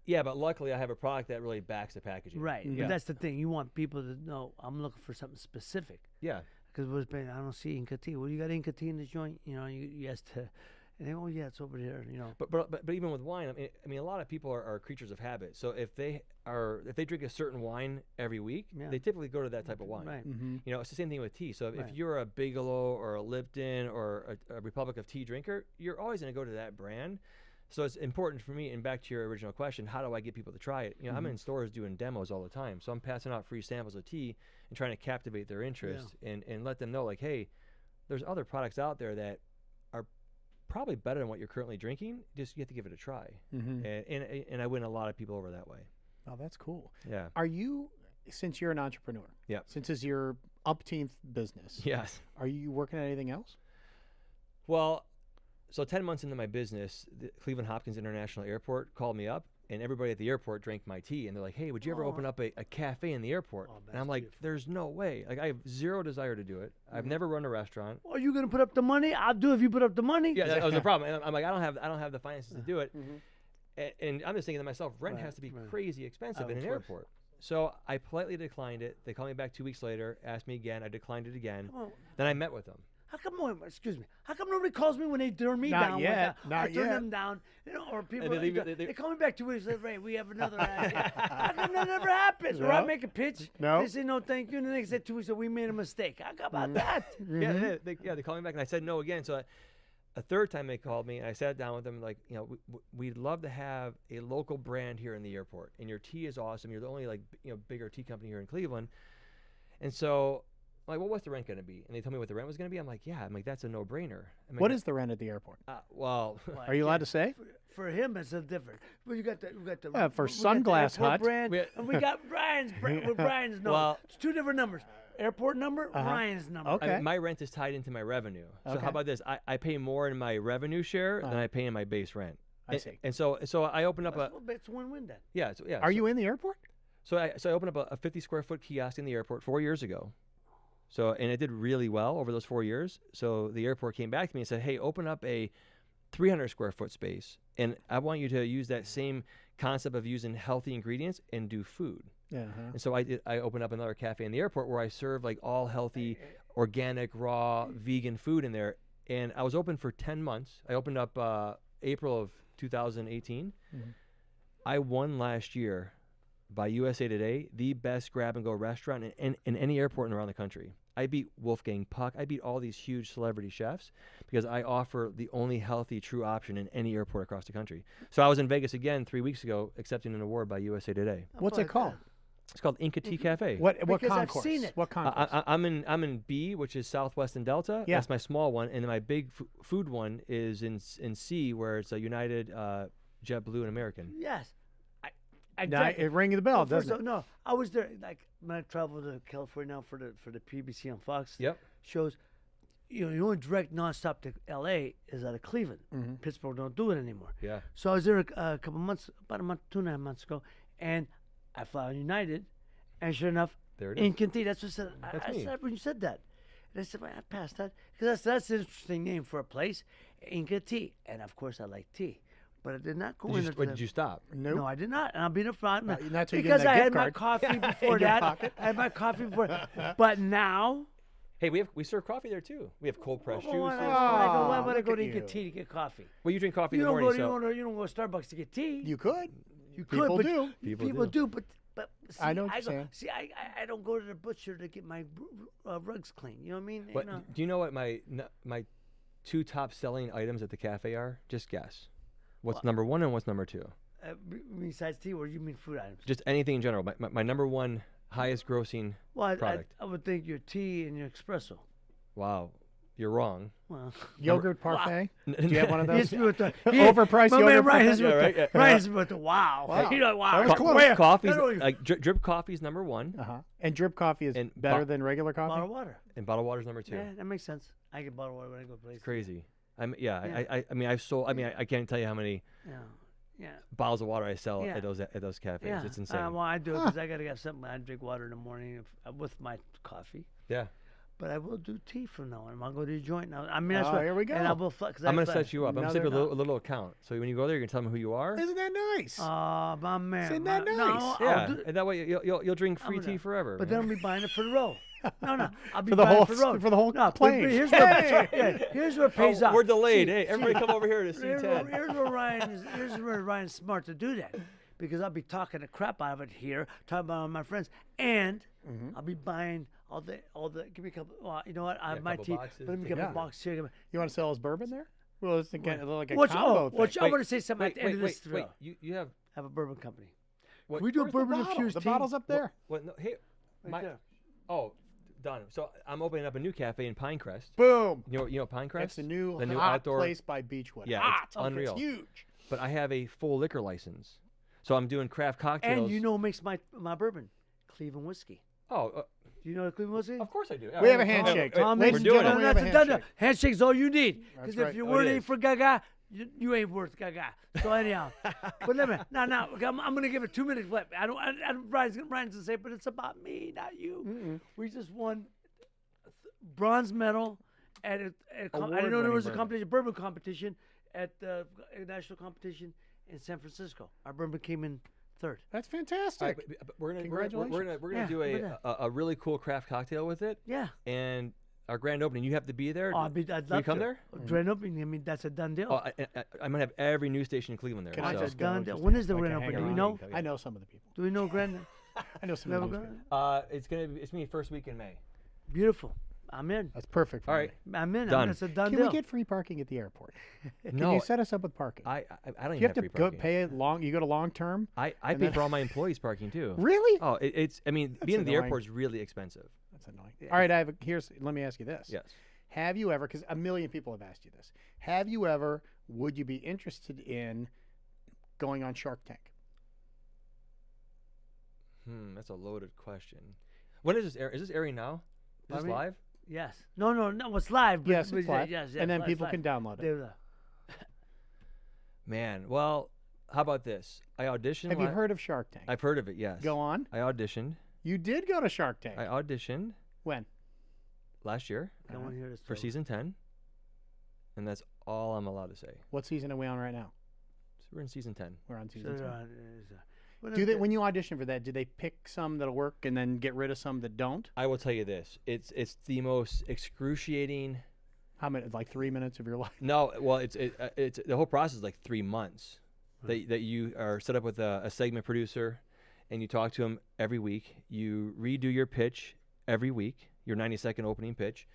Yeah, but luckily I have a product that really backs the packaging. Right. Yeah. But that's the thing. You want people to know I'm looking for something specific. Yeah. Because I don't see Inca Tea. Well, you got Inca Tea in the joint? You know, you ask to, and they, oh yeah, it's over there. You know. But even with wine, I mean, a lot of people are creatures of habit. So if they drink a certain wine every week, Yeah. they typically go to that type of wine. Right. Mm-hmm. You know, it's the same thing with tea. So if Right. you're a Bigelow or a Lipton or a Republic of Tea drinker, you're always going to go to that brand. So it's important for me. And back to your original question, how do I get people to try it? You know, I'm in stores doing demos all the time, so I'm passing out free samples of tea and trying to captivate their interest and let them know, like, hey, there's other products out there that are probably better than what you're currently drinking. Just you have to give it a try. Mm-hmm. And I win a lot of people over that way. Oh, that's cool. Yeah. Are you, since you're an entrepreneur, Yep. since it's your upteenth business, Yes. are you working on anything else? Well, so 10 months into my business, the Cleveland Hopkins International Airport called me up, and everybody at the airport drank my tea. And they're like, hey, would you ever open up a cafe in the airport? Oh, and I'm that's like, beautiful. there's no way. Like, I have zero desire to do it. I've never run a restaurant. Oh, you gonna put up the money? I'll do it if you put up the money. Yeah, that was the problem. And I'm like, I don't have the finances to do it. Mhm. And I'm just thinking to myself, rent Right, has to be right. crazy expensive Of in an course. airport. So I politely declined it. They called me back 2 weeks later, asked me again. I declined it again. Well, Then I met with them. how come? Excuse me. How come nobody calls me when they turn me Not down? yet, I not turn yet. them down. You know, or people. they leave They, it- they- call me back 2 weeks later. Hey, we have another idea. How come that never happens? Or I No. make a pitch. No. They say no, thank you. And the next day, 2 weeks later, we made a mistake. How about that? Yeah, they called me back, and I said no again. So a third time they called me, and I sat down with them, like, you know, we'd love to have a local brand here in the airport, and your tea is awesome. You're the only, like, you know, bigger tea company here in Cleveland. And so I'm like, well, what's the rent going to be? And they told me what the rent was going to be. I'm like, yeah. I'm like, that's a no-brainer. I'm like, What is the rent at the airport? well, Are you allowed to say? For him, it's a different. Well, you got the. We got the. Yeah, for we got the Sunglass airport Hut. brand, We- and we got Brian's brand. With Brian's number. Well- It's two different numbers. Airport number, Ryan's number. Okay. I mean, my rent is tied into my revenue. So Okay. how about this? I pay more in my revenue share than Uh-huh. I pay in my base rent. I And- see. And so I opened up a It's a win-win then. yeah. So, yeah. Are you in the airport? So I opened up a 50 square foot kiosk in the airport 4 years ago. So, and it did really well over those 4 years. So the airport came back to me and said, hey, open up a 300 square foot space. And I want you to use that same concept of using healthy ingredients and do food. Yeah. And so I opened up another cafe in the airport where I serve like all healthy, organic, raw, vegan food in there. And I was open for 10 months. I opened up April of 2018. Mhm. I won last year by USA Today the best grab-and-go restaurant in any airport around the country. I beat Wolfgang Puck. I beat all these huge celebrity chefs because I offer the only healthy, true option in any airport across the country. So I was in Vegas again 3 weeks ago accepting an award by USA Today. What's it called? It's called Inca Tea Cafe. What Because I've concourse? seen it. What concourse? I'm in B, which is Southwest and Delta. Yeah. That's my small one, and then my big food one is in C, where it's a United, JetBlue, and American. Yes. I Now, it rings the bell, Well, first doesn't it? no, I was there. Like when I traveled to California now for the PBC on Fox Yep. shows. You know, the only direct nonstop to L.A. is out of Cleveland. Mhm. Pittsburgh don't do it anymore. Yeah. So I was there a couple months, about a month, 2.5 months ago, and I fly on United, and sure enough, There it is. Inca Tea. That's what I said. That's I me. said when you said that, and I said, well, I passed that because that's an interesting name for a place, Inca Tea, and of course I like tea, but I did not go Did in. you, wait, did you stop? Nope. No, I did not. And I'll be upfront. that's where you get because that I gift had my card. coffee before In your that. pocket. I had my coffee before. But now, Hey, we serve coffee there too. We have cold pressed well, juices. why would I look go at to Inca you. Tea to get coffee? Well, you drink coffee You in the don't morning, go. so You don't go to Starbucks to get tea. You could. You People could, but do. People do, but see, I know what I you're go, saying. see, I don't go to the butcher to get my rugs clean. You know what I mean? But You know? do you know what my two top selling items at the cafe are? Just guess. What's number one and what's number two? Besides tea, or you mean food items? Just anything in general. My number one highest grossing Well, product. I would think your tea and your espresso. Wow. You're wrong. Well, Yogurt parfait. N- Do you have one of he hits those? me with the Overpriced my man yogurt Ryan hits parfait? me with Yeah, right, the yeah. Ryan hits me with the wow. Wow. You know, wow. That was close. Where- Coffee's I don't even- like drip coffee's number 1, And drip coffee is And better bo- than regular coffee. bottled water. and bottled water's number 2. Yeah, that makes sense. I get bottled water when I go places. Crazy. Yeah. I mean, I've sold. I mean, I can't tell you how many Yeah. Yeah. bottles of water I sell Yeah. at those cafes. Yeah. It's insane. Well, I do it because I got to have something. I drink water in the morning with my coffee. Yeah. But I will do tea from now on. I'll go to the joint now. I mean, that's Oh, what, here we And I go. will flex. I'm gonna set you up. I'm gonna set Another- up a little account. So when you go there, you can tell them who you are. Isn't that nice? Oh, my man. Isn't that No, nice? I'll Yeah, do- and that way you'll drink free gonna- tea forever. But then I'll be buying it for the road. No, I'll be For the buying whole it for the road. for the whole no, but plane. here's Hey! here's where it pays off. We're delayed. See, Hey, everybody come over here to Here's where, C10. here's where Ryan's smart to do that, because I'll be talking the crap out of it here, talking about all my friends, and I'll be buying all the. Give me a couple. Well, you know what? I have my couple tea. boxes. But let me get Yeah. my box here. You want to sell us bourbon there? Well, it's like a Which, combo thing. I'm going to say something at the end of this. Wait. You have I have a bourbon company. what? Can we do a Where's the bourbon bottle? infused The tea? bottle's up there. What? No, hey, Right there. oh, done. So I'm opening up a new cafe in Pinecrest. Boom. You know Pinecrest? It's a new, the new hot outdoor place by Beechwood. Yeah, hot. it's unreal. It's huge. But I have a full liquor license, so I'm doing craft cocktails. And you know what makes my bourbon? Cleveland whiskey. Oh, Do you know the Cleveland whiskey? of course I do. We have a Tom- handshake. Tom, Ladies we're and doing gentlemen, it. we have a That's a done deal. handshake. Handshake's all you need. That's Because right. if your Oh, word it ain't is. for gaga, you ain't worth gaga. So anyhow, but let me now. I'm gonna give it 2 minutes left. I don't. Ryan's gonna say, but it's about me, not you. We just won bronze medal at I didn't know there Award-winning was a bourbon. competition, bourbon competition at the national competition in San Francisco. Our bourbon came in third. That's All right, fantastic. but we're gonna Congratulations. Yeah, do look at a really cool craft cocktail with it, Yeah. and our grand opening. You have to be there. Oh, I'd love Will you come to. there? Grand opening. I mean, that's a done deal. Oh, I'm gonna have every news station in Cleveland there. Can I That's so. a just go done just deal. When is the like a grand opening? Do we hangout? know? I know some of the people. Do we know grand? I know some We of have the a people. grand? It's gonna be first week in May. Beautiful. I'm in. That's perfect for All right. me. I'm in. Done. It's a done Can deal. we get free parking at the airport? Can No, you set us up with parking? I don't you even have to free go parking. pay it long. You go to long term. I and pay then- for all my employees' parking too. Really? Oh, it's. I mean, being at the annoying. airport is really expensive. That's annoying. All right, let me ask you this. Yes. Have you ever? Because a million people have asked you this. Have you ever? Would you be interested in going on Shark Tank? That's a loaded question. When is this air? Is this airing now? Is this Pardon me? live? Yes. No. It's live. But, Yes, but it's live. Yes, and then it's people live. can download it. They're, Man, well, how about this? I auditioned. Have you heard of Shark Tank? I've heard of it. Yes. Go on. I auditioned. You did go to Shark Tank. I auditioned When? last year I want to hear this. for story. season 10, and that's all I'm allowed to say. What season are we on right now? So we're in season 10. We're on So, season 10. what Do if they, the- when you audition for that, do they pick some that'll work and then get rid of some that don't? I will tell you this: it's the most excruciating. How many? Like 3 minutes of your life? No, well, it's the whole process is like 3 months. That you are set up with a segment producer, and you talk to him every week. You redo your pitch every week, your 90-second opening pitch.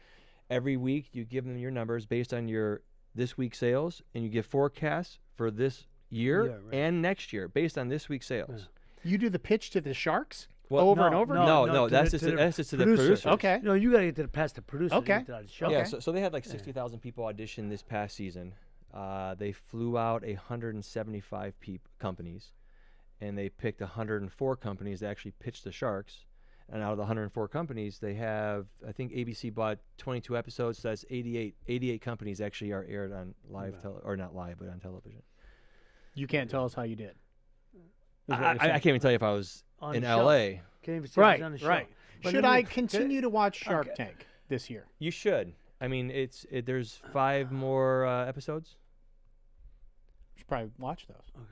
Every week, you give them your numbers based on your this week's sales, and you give forecasts for this year Yeah, right. and next year based on this week's sales. You do the pitch to the Sharks Well, over and no, over? no. No, to that's the- just to the that's just to the producer. producers. Okay. No, you gotta get to the past the producer. Okay. To get to the show. Okay. Yeah, so they had like 60,000 people audition this past season. They flew out 175 companies, and they picked 104 companies that actually pitched the Sharks. And out of the 104 companies, they have, I think ABC bought 22 episodes, so that's 88 companies actually are aired on live, or not live, but on television. You can't tell us how you did. is what I you're saying. can't even tell you if I was On in the show. LA. Can't even say Right, it's on the show. right. But Should let me- I continue to watch Shark Tank this year? You should. I mean, there's 5 more episodes. Should probably watch those.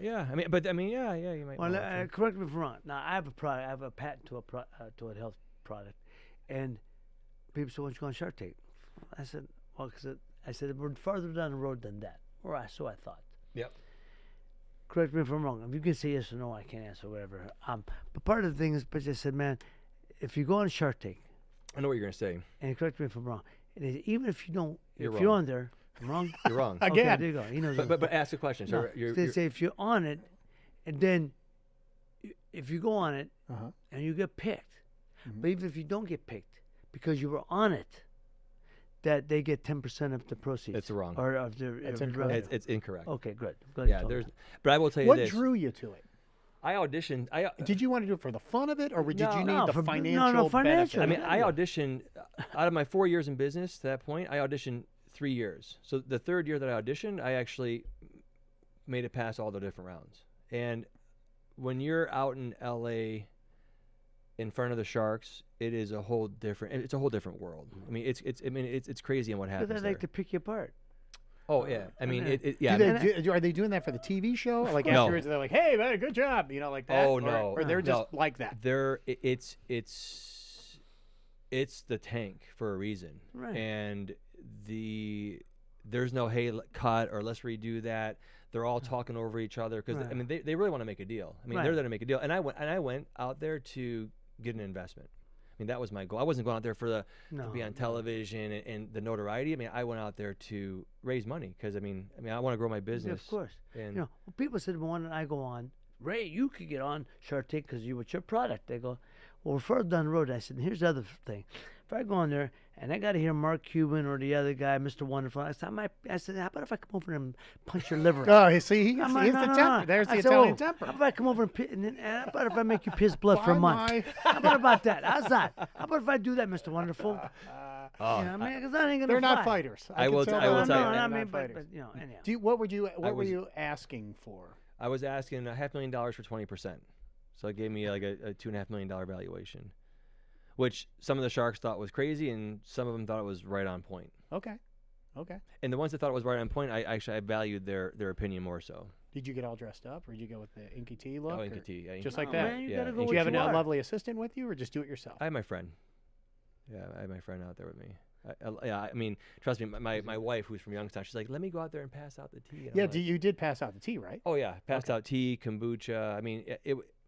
Yeah, I mean, yeah, you might. Well, want to. correct me if I'm wrong. Now, I have a product. I have a patent to a health product, and people said, "Why don't you go on Shark Tank?" I said, "Well, because I said we're farther down the road than that," so I thought. Yep. Correct me if I'm wrong. If you can say yes or no, I can't answer whatever. But part of the thing is, but I said, man, if you go on Shark Tank, I know what you're gonna say. and correct me if I'm wrong, even if you don't, You're if you're wrong. on there, I'm wrong. You're wrong. Again. Okay, there you go. He knows. But ask a question. So No, you're, they say if you're on it, and then if you go on it Uh-huh. and you get picked, Mhm. but even if you don't get picked because you were on it, that they get 10% of the proceeds. It's wrong. Or of the. That's of the incorrect. revenue. It's incorrect. Okay, good. Glad you Yeah, told me there's. that. But I will tell you What this. drew you to it? I auditioned. Did you want to do it for the fun of it, or did you need No, the for- financial financial. benefit? I mean, Yeah. I auditioned out of my 4 years in business. To that point, I auditioned 3 years. So the third year that I auditioned, I actually made it past all the different rounds. And when you're out in LA in front of the Sharks, it is a whole different. It's a whole different world. I mean, it's crazy on what But happens they like there. to pick you apart. Oh yeah, I mean, and yeah. Are they doing that for the TV show? Like No. afterwards, they're like, "Hey, man, good job," like that. Oh, Or- no. or they're just No. like that. It's the tank for a reason, Right. and there's no hey cut or let's redo that. They're all talking over each other because Right. I mean they really want to make a deal. I mean Right. they're there to make a deal, and I went out there to get an investment. I mean that was my goal. I wasn't going out there to be on television and the notoriety. I mean I went out there to raise money because I mean I want to grow my Yeah, business. of course. And Well, people said, well, why don't I go on? Ray, you could get on Shark Tank because you with your product. They go, well, we're further down the road. I said, here's the other thing. If I go on there and I got to hear Mark Cuban or the other guy, Mr. Wonderful, I said, how about if I come over and punch your liver out? Oh, you see, he's I'm the like, no, no, temper. no. There's the I said, Italian oh, temper. How about I come over and how about if I make you piss blood for a month? Bye-bye. How about that? How's that? How about if I do that, Mr. Wonderful? Oh, You know, I mean, 'cause that ain't gonna They're not fly. fighters. I will can t- I will tell tell you- they're I not mean, fighters. but anyhow. What were was- you asking for? I was asking $500,000 for 20%, so it gave me like a $2.5 million valuation, which some of the Sharks thought was crazy, and some of them thought it was right on point. Okay. And the ones that thought it was right on point, I valued their opinion more so. Did you get all dressed up, or did you go with the Inca Tea look? Oh, or Inca Tea, yeah, just Inca like No, that. man, you Yeah. gotta go Did Did what you have a are. lovely assistant with you, or just do it yourself? I had my friend. Yeah, I had my friend out there with me. I mean, trust me, my wife, who's from Youngstown, she's like, let me go out there and pass out the tea. And I'm Yeah, like, you did pass out the tea, right? Oh yeah, passed out tea, kombucha. I mean,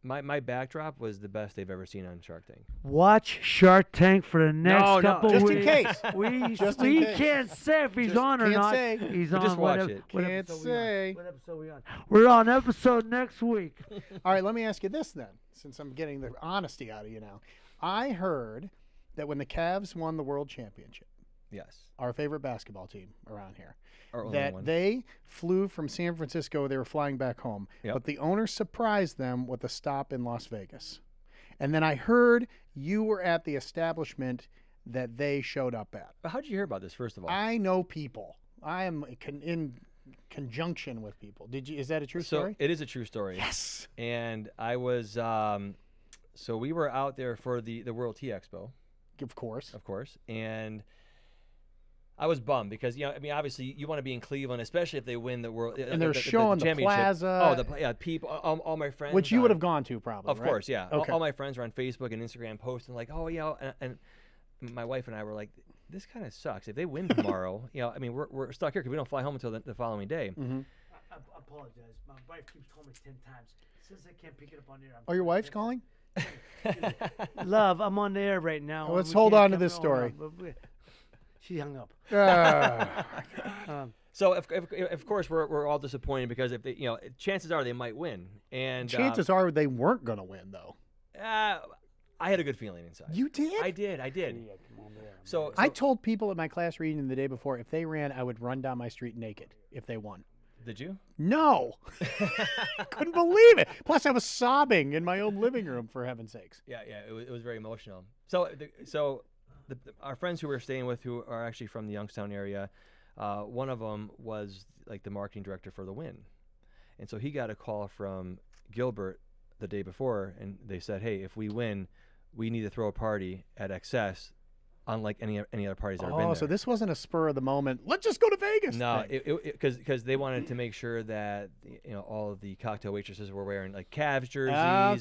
my backdrop was the best they've ever seen on Shark Tank. Watch Shark Tank for the next No, couple just in weeks. case. We Just in we case. can't say if he's Just on or can't not. say. He's But on. just watch what it. what Can't episode we on? say. What episode we on? We're on episode next week. All right, let me ask you this then, since I'm getting the honesty out of you now. I heard that when the Cavs won the World Championship, Yes. our favorite basketball team around here, Our only that one. they flew from San Francisco. They were flying back home, Yep. but the owner surprised them with a stop in Las Vegas. And then I heard you were at the establishment that they showed up at. But how'd you hear about this? First of all, I know people. I am in conjunction with people. Is that a true story? it is a true story. Yes. And I was so we were out there for the World Tea Expo, Of course. and I was bummed because I mean obviously you want to be in Cleveland, especially if they win the world. And they're showing the championship. plaza. Oh, people, all my friends. Which you would on- have gone to probably. Of right? course, yeah. Okay. All my friends are on Facebook and Instagram posting like, oh, and my wife and I were like, this kind of sucks. If they win tomorrow, I mean, we're stuck here because we don't fly home until the following day. Mm-hmm. I apologize. My wife keeps calling me 10 times. Since I can't pick it up on the air. Oh, your wife's calling? Love, I'm on the air right now. Well, let's We hold can't on to come this on, story. but she hung up. So of course we're all disappointed because if they, chances are they might win. And Chances are they weren't going to win, though. I had a good feeling inside. You did? I did. So I told people at my class reading the day before if they ran, I would run down my street naked if they won. did you? No. Couldn't believe it. Plus, I was sobbing in my own living room, for heaven's sakes. Yeah. It was very emotional. So our friends who we're staying with, who are actually from the Youngstown area, one of them was like the marketing director for the Win, and so he got a call from Gilbert the day before, and they said, "Hey, if we win, we need to throw a party at XS, unlike any other parties that have been Oh, there." so this wasn't a spur of the moment. Let's just go to Vegas. No, thing. because they wanted to make sure that all of the cocktail waitresses were wearing like Cavs jerseys,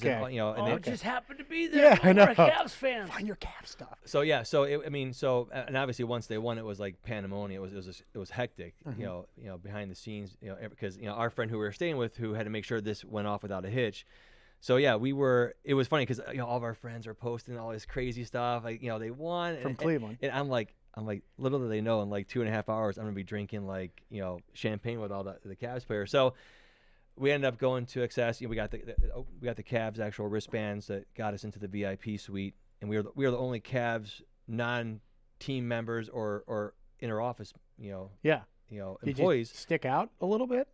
Okay. and and Oh, they, it just happened to be there. Yeah, I We're know. a Cavs fan. Find your calf stuff. So and obviously once they won, it was like pandemonium. It was hectic, behind the scenes, because our friend who we were staying with, who had to make sure this went off without a hitch. So yeah, it was funny because all of our friends are posting all this crazy stuff, like they won From Cleveland. and I'm like, little do they know, in like 2.5 hours, I'm gonna be drinking like champagne with all the Cavs players. So we ended up going to Access. We got the Cavs actual wristbands that got us into the VIP suite, and we were the only Cavs non-team members or inner office, Yeah. Did employees. you stick out a little bit?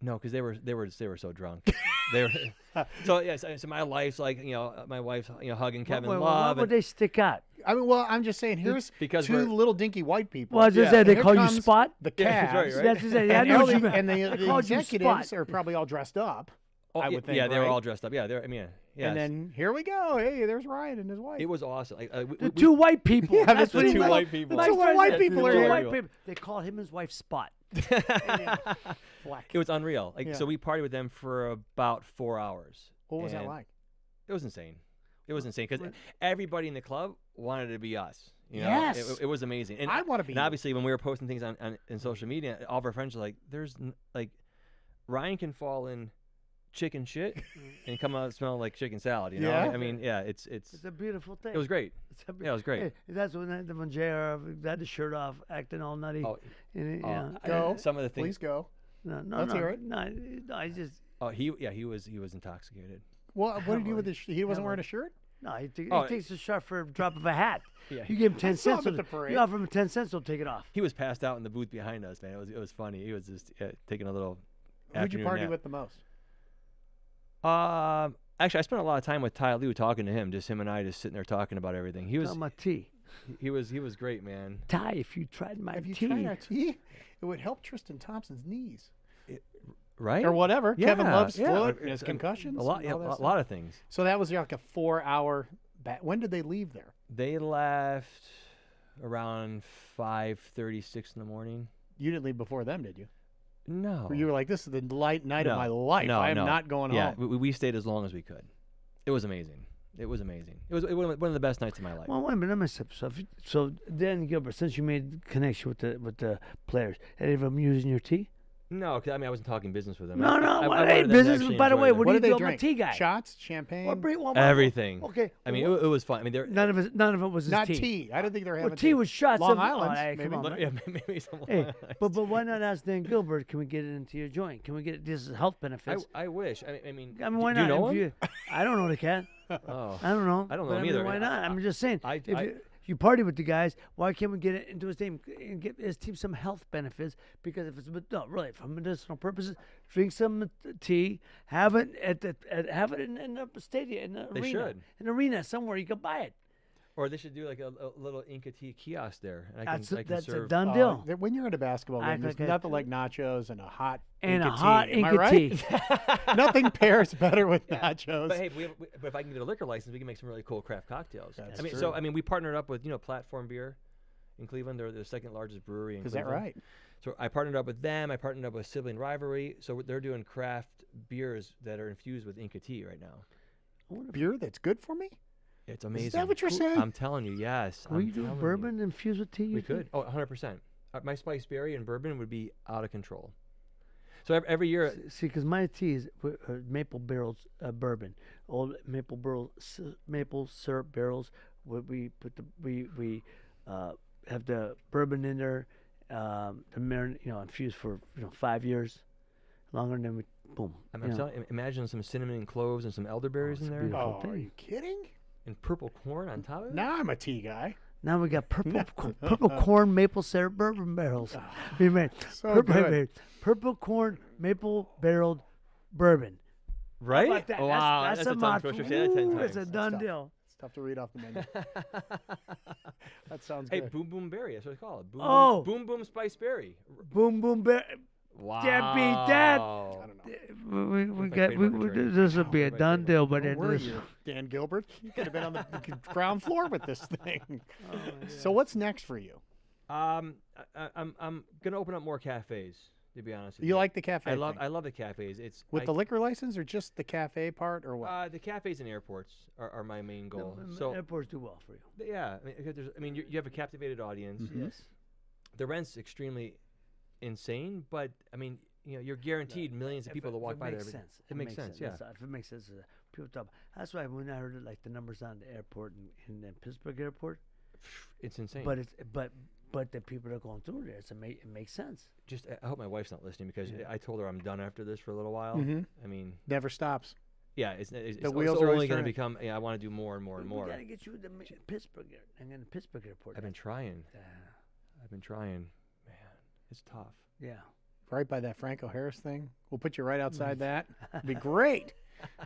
No, because they were so drunk. They were so yes. So my wife's like my wife's hugging Kevin Why Love. would they stick out? I mean, well, I'm just saying, here's Because two we're- little dinky white people. Well, I just said they Here call you comes Spot. The Yeah, Cavs. right, right. That's just it. Yeah, I And, know all what you the, meant. and They the called you executives Spot. are probably all dressed up. I would think. Yeah, they were right? all dressed up. Yeah, they're. I mean, yeah. And then here we go. Hey, there's Ryan and his wife. It was awesome. Like, The two white people. Yeah, That's the what he two meant. white people. Mike The two Tyson white said, people the are two here. white people. They called him his wife Spot. Fleck. It was unreal. Like, Yeah. so we partied with them for about 4 hours. What was that And like? It was insane. It was insane because everybody in the club wanted to be us. Yes. It was amazing. And I wanna be And you. obviously, when we were posting things on social media, all of our friends were like, Ryan can fall in chicken shit and come out smelling like chicken salad. You know? Yeah. I mean, yeah, it's It's a beautiful thing. it was great. It's a Yeah, it was great. Hey, that's when JR had the shirt off, acting all nutty. Oh, And, Go. some of the Please things. go. No, Let's no, hear it. No, I just Oh, he was intoxicated. What did he do Heavily. with his? He wasn't wearing a shirt. no. He Oh, takes a shot for a drop of a hat. Yeah. You give him 10 saw him cents. at the parade. You offer him 10 cents, he'll take it off. He was passed out in the booth behind us, man. It was funny. He was just taking a little. Who'd you afternoon party nap. with the most? Actually, I spent a lot of time with Ty Lue talking to him. Just him and I, just sitting there talking about everything. He was Tell my tea. he was great, man. Ty, if you tried my Have you tea. tried our tea? It would help Tristan Thompson's knees Right? or whatever. Kevin Yeah, Love's yeah. foot and his concussions. A lot, and yeah, all that a stuff. lot of things. So that was like a 4-hour. When did they leave there? They left around 5:36 in the morning. You didn't leave before them, did you? No. Or you were like, "This is the night of No. my life. No, I am no. not going Yeah, home." we stayed as long as we could. It was amazing. It was amazing. It was one of the best nights of my life. Well, wait a minute, let me step. So then, Gilbert, since you made connection with the players, any of them using your tea? No, 'cause, I mean, I wasn't talking business with them. No, no. I well, wanted hey, them to business. actually By the enjoy way, them. what What do did you they do? I'm a drink? tea guy. Shots, champagne. Everything. Okay. I mean, it was fun. I mean, none of it was his Not tea. tea. I didn't think they were Well, having tea was shots. Long of, Island, Oh, hey, maybe. come on, man. yeah, maybe some. Hey, but why not ask Dan Gilbert? Can we get it into your joint? Can we get this is health benefits? I wish. I mean, why do not? you know If him? you- I don't know the cat. Oh. I don't know. I don't know but him mean, either. Why not? I'm just saying. I- If you party with the guys, why can't we get it into his team and get his team some health benefits? Because if it's no, really for medicinal purposes, drink some tea, have it have it in the stadium, in the They arena, should. an arena somewhere you can buy it. Or they should do like a little Inca Tea kiosk there. And That's I can that's a serve. done deal. When you're at a basketball I game, there's think nothing like nachos and a hot And Inca a hot tea. Am I Inca right? tea. Nothing pairs better with nachos. But hey, but if I can get a liquor license, we can make some really cool craft cocktails. That's I mean, true. I mean, we partnered up with Platform Beer in Cleveland. They're the second largest brewery in Is that Cleveland. right? So I partnered up with them. I partnered up with Sibling Rivalry. So they're doing craft beers that are infused with Inca Tea right now. Beer that's good for me? It's amazing. Is that what you're saying? I'm telling you, yes. Will I'm you do telling bourbon infused with tea? You. We could. Oh, 100%. My spice berry and bourbon would be out of control. So every year, See, because my tea is maple barrels bourbon, old maple syrup barrels. We put we have the bourbon in there, infused for 5 years, longer than we boom. I'm telling, imagine some cinnamon and cloves and some elderberries it's in a there, beautiful Oh, are thing. you kidding? and purple corn on top of it. Now I'm a tea guy. Now we got purple corn maple syrup bourbon barrels. We made So purple, good. purple corn maple barreled bourbon. Right? How about that? Oh, wow, That's a a tongue mouthful. twister. Say that 10 Ooh, times. It's a done tough. deal. It's tough to read off the menu. That sounds Hey, good. Boom Boom Berry. That's what it's called. Boom, Oh. Boom Boom Spice Berry. Boom boom bear. Wow. Can't beat that. I don't know. We my got trademark attorney. this will be a my done trademark. deal, but Where it were is. you, Dan Gilbert? You could have been on the ground floor with this thing. Oh, So what's next for you? I'm gonna open up more cafes. To be honest with You like the cafe I love thing? the cafes. It's With the liquor license or just the cafe part or what? the cafes and airports are my main goal. The So airports do well for you. yeah, you have a captivated audience. Yes. The rent's extremely insane, but I mean, you're guaranteed millions of people to walk by there. Makes Every, sense. It makes sense. Yeah. If it makes sense, people talk. That's why when I heard it, like the numbers on the airport in Pittsburgh airport, It's insane. but the people that are going through there, it makes sense. Just I hope my wife's not listening because Yeah. I told her I'm done after this for a little while. Mhm. I mean, Never stops. yeah, it's wheels are always only going turning. to become. Yeah, I want to do more and more and We more. gotta get you the Pittsburgh and then the Pittsburgh airport. I've been trying. I've been trying. Man, it's tough. Yeah. Right by that Franco Harris thing. We'll put you right outside that. It'd be great.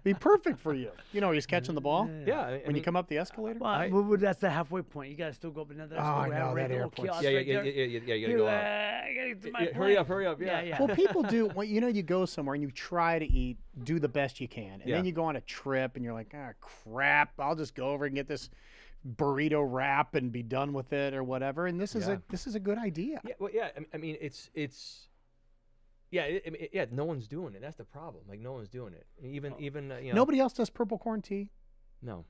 Be perfect for you. You know, he's catching the ball Yeah, I when mean, you come up the escalator. Well, that's the halfway point. You got to still go up another escalator. I know, that little airport's- kiosk yeah, right yeah, there. you gotta go out. I gotta get to my Hurry up, plane. hurry up. Yeah, Yeah. Well, people do. Well, you know, you go somewhere and you try to eat, do the best you can, and Yeah. then you go on a trip and you're like, crap! I'll just go over and get this burrito wrap and be done with it or whatever. And this is a good idea. Yeah, well, yeah. I mean, it's. Yeah, no one's doing it. That's the problem. Like, no one's doing it. Even you know. Nobody else does purple corn tea. No,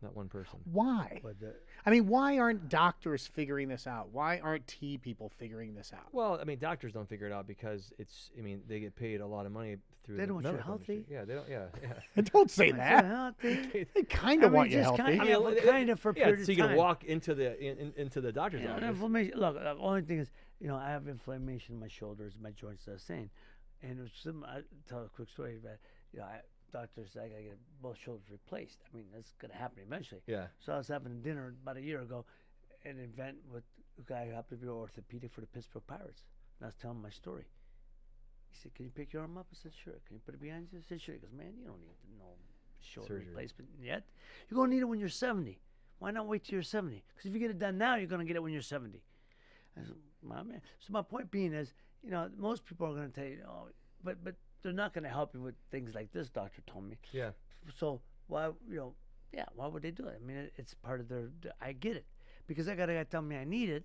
not one person. Why? I mean, why aren't doctors figuring this out? Why aren't tea people figuring this out? Well, I mean, doctors don't figure it out because it's. I mean, they get paid a lot of money through. They the don't want you medical healthy. industry. Yeah, they don't. Yeah. Don't say that. Healthy. They kind of want you healthy. Kind of for a Yeah, period so you of can time. walk into the into the doctor's Yeah, office. inflammation. Look, the only thing is, I have inflammation in my shoulders, my joints. I was saying, and it was I tell a quick story about, doctors said I gotta get both shoulders replaced. I mean, that's gonna happen eventually. Yeah. So I was having dinner about a year ago, an event with a guy who happened to be orthopedic for the Pittsburgh Pirates, and I was telling my story. He said, "Can you pick your arm up?" I said, "Sure." "Can you put it behind you?" I said, "Sure." He goes, "Man, you don't need no shoulder Surgery. replacement yet. You're gonna need it when you're 70. Why not wait till you're 70? Because if you get it done now, you're gonna get it when you're 70." I said, "My man." So my point being is, most people are gonna tell you, "Oh," but they're not gonna help you with things like this. Doctor told me. Yeah. So why, why would they do it? I mean, it's part of their. I get it, because I got a guy tell me I need it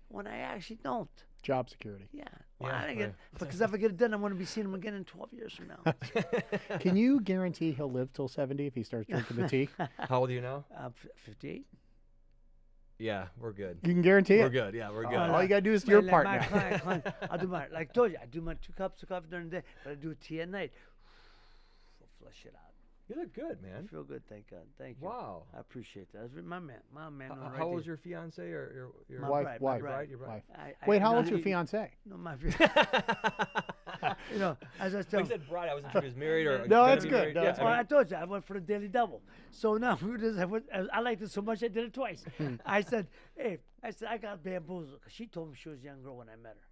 when I actually don't. Job security. Yeah. Yeah, Because if I get it done, I'm going to be seeing him again in 12 years from now. Can you guarantee he'll live till 70 if he starts drinking the tea? How old are you now? 58. Yeah, we're good. You can guarantee We're it. good. Yeah, we're good. All you gotta do is your part my now. client, I'll do my, like I told you, I do my 2 cups of coffee during the day, but I do tea at night. I'll flush it out. You look good, I man. feel good, thank God. Thank you. Wow. I appreciate that. That's my man. How old is your fiance or your My Wife, bride, wife, my bride. Your bride. Wait, how old's your fiance? No, my as I was You telling said bride. I wasn't sure if he was married or. No, gonna that's be good. married. No, Yeah, that's Well, I I mean, told you, I went for the daily double. So now I liked it so much I did it twice. I said, "Hey," I got bamboozled because she told me she was a young girl when I met her.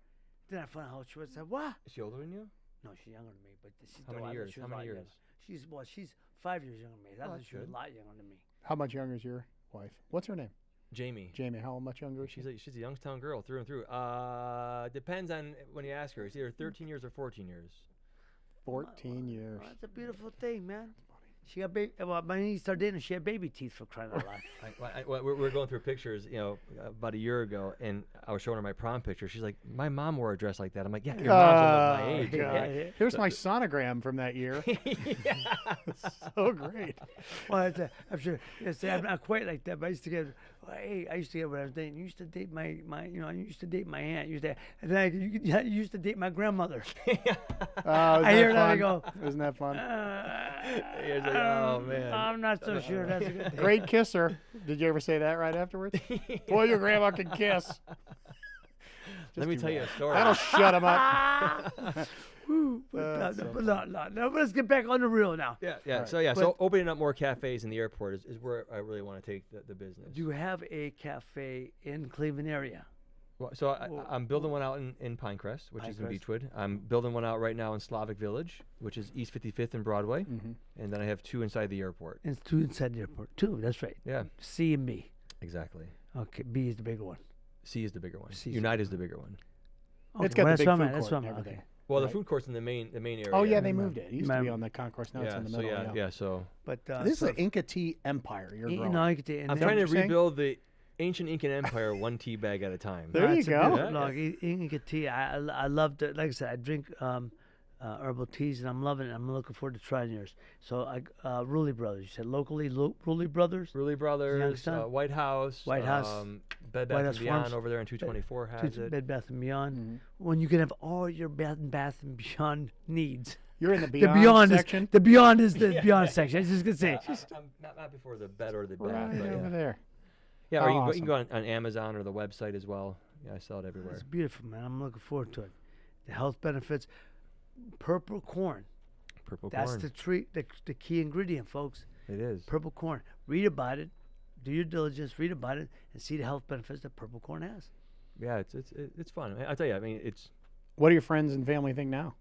Then I found out how she was. I said, "What?" is she older than you? No, she's younger than me, but she's How many years? She was How a lot many younger. years? She's 5 years younger than me. I thought that's she was good. a lot younger than me. How much younger is your wife? What's her name? Jamie. Jamie. How much younger is she? She's a Youngstown girl through and through. Depends on when you ask her. It's either 13 years or 14 years. 14 years. Well, that's a beautiful thing, man. She got baby. Well, my niece started dating. She had baby teeth, for crying out loud. We're going through pictures, about a year ago, and I was showing her my prom picture. She's like, "My mom wore a dress like that." I'm like, "Yeah, your mom's almost my age." God. Here's my sonogram from that year. So great. Well, I'm sure. I'm not quite like that, but I used to get. Hey, I used to get when I was dating. You used to date my. I used to date my aunt. And then you used to date my grandmother. I hear that, I go, Isn't that fun? It's like, oh man. I'm not so sure that's a good thing. Great kisser. Did you ever say that right afterwards? Boy, your grandma can kiss. Let me do tell you that. a story. That'll shut him up. But let's get back on the real now. Yeah, yeah. Right. So yeah, But- so opening up more cafes in the airport is where I really want to take the business. Do you have a cafe in Cleveland area? Well, so I'm building one out in Pinecrest, which is in Pinecrest. Beechwood. I'm building one out right now in Slavic Village, which is East 55th and Broadway, and then I have 2 inside the airport. It's 2 inside the airport. 2, that's right. Yeah, C and B. exactly. Okay, B is the bigger one. C is the bigger one. C is the Unite is the bigger one. Okay, It's got well, the big that's what I'm food at, that's court what and I'm at, everything. okay. Well, Right. the food court's in the main area. Oh yeah, they Remember. moved it. It used to be on the concourse. Now it's in the so middle. yeah. So But This is an Inca Tea empire. You're growing. no, you could take. I'm that trying what to you're saying? rebuild the ancient Incan Empire one tea bag at a time. There you go. Look, Inca Tea. I love it. Like I said, I drink herbal teas, and I'm loving it. I'm looking forward to trying yours. So, Rulli Brothers. You said locally, Rulli Brothers. Rulli Brothers, Youngstown? White House, White House, Bed White Bath House and Beyond Farms, over there in 224 has it. Bed Bath and Beyond. When you can have all your Bath and Beyond needs. You're in the The Beyond, Beyond section. is the Beyond is the Beyond section. I was just gonna say. I'm not before the bed or the bath. Right but over yeah. there. Yeah, or Oh, you can go on Amazon or the website as well. Yeah, I sell it everywhere. It's beautiful, man. I'm looking forward to it. The health benefits. Purple corn. Purple That's corn. the key ingredient, folks. It is. Purple corn. Read about it. Do your diligence. Read about it and see the health benefits that purple corn has. yeah, it's fun. I'll tell you. I mean, What do your friends and family think now?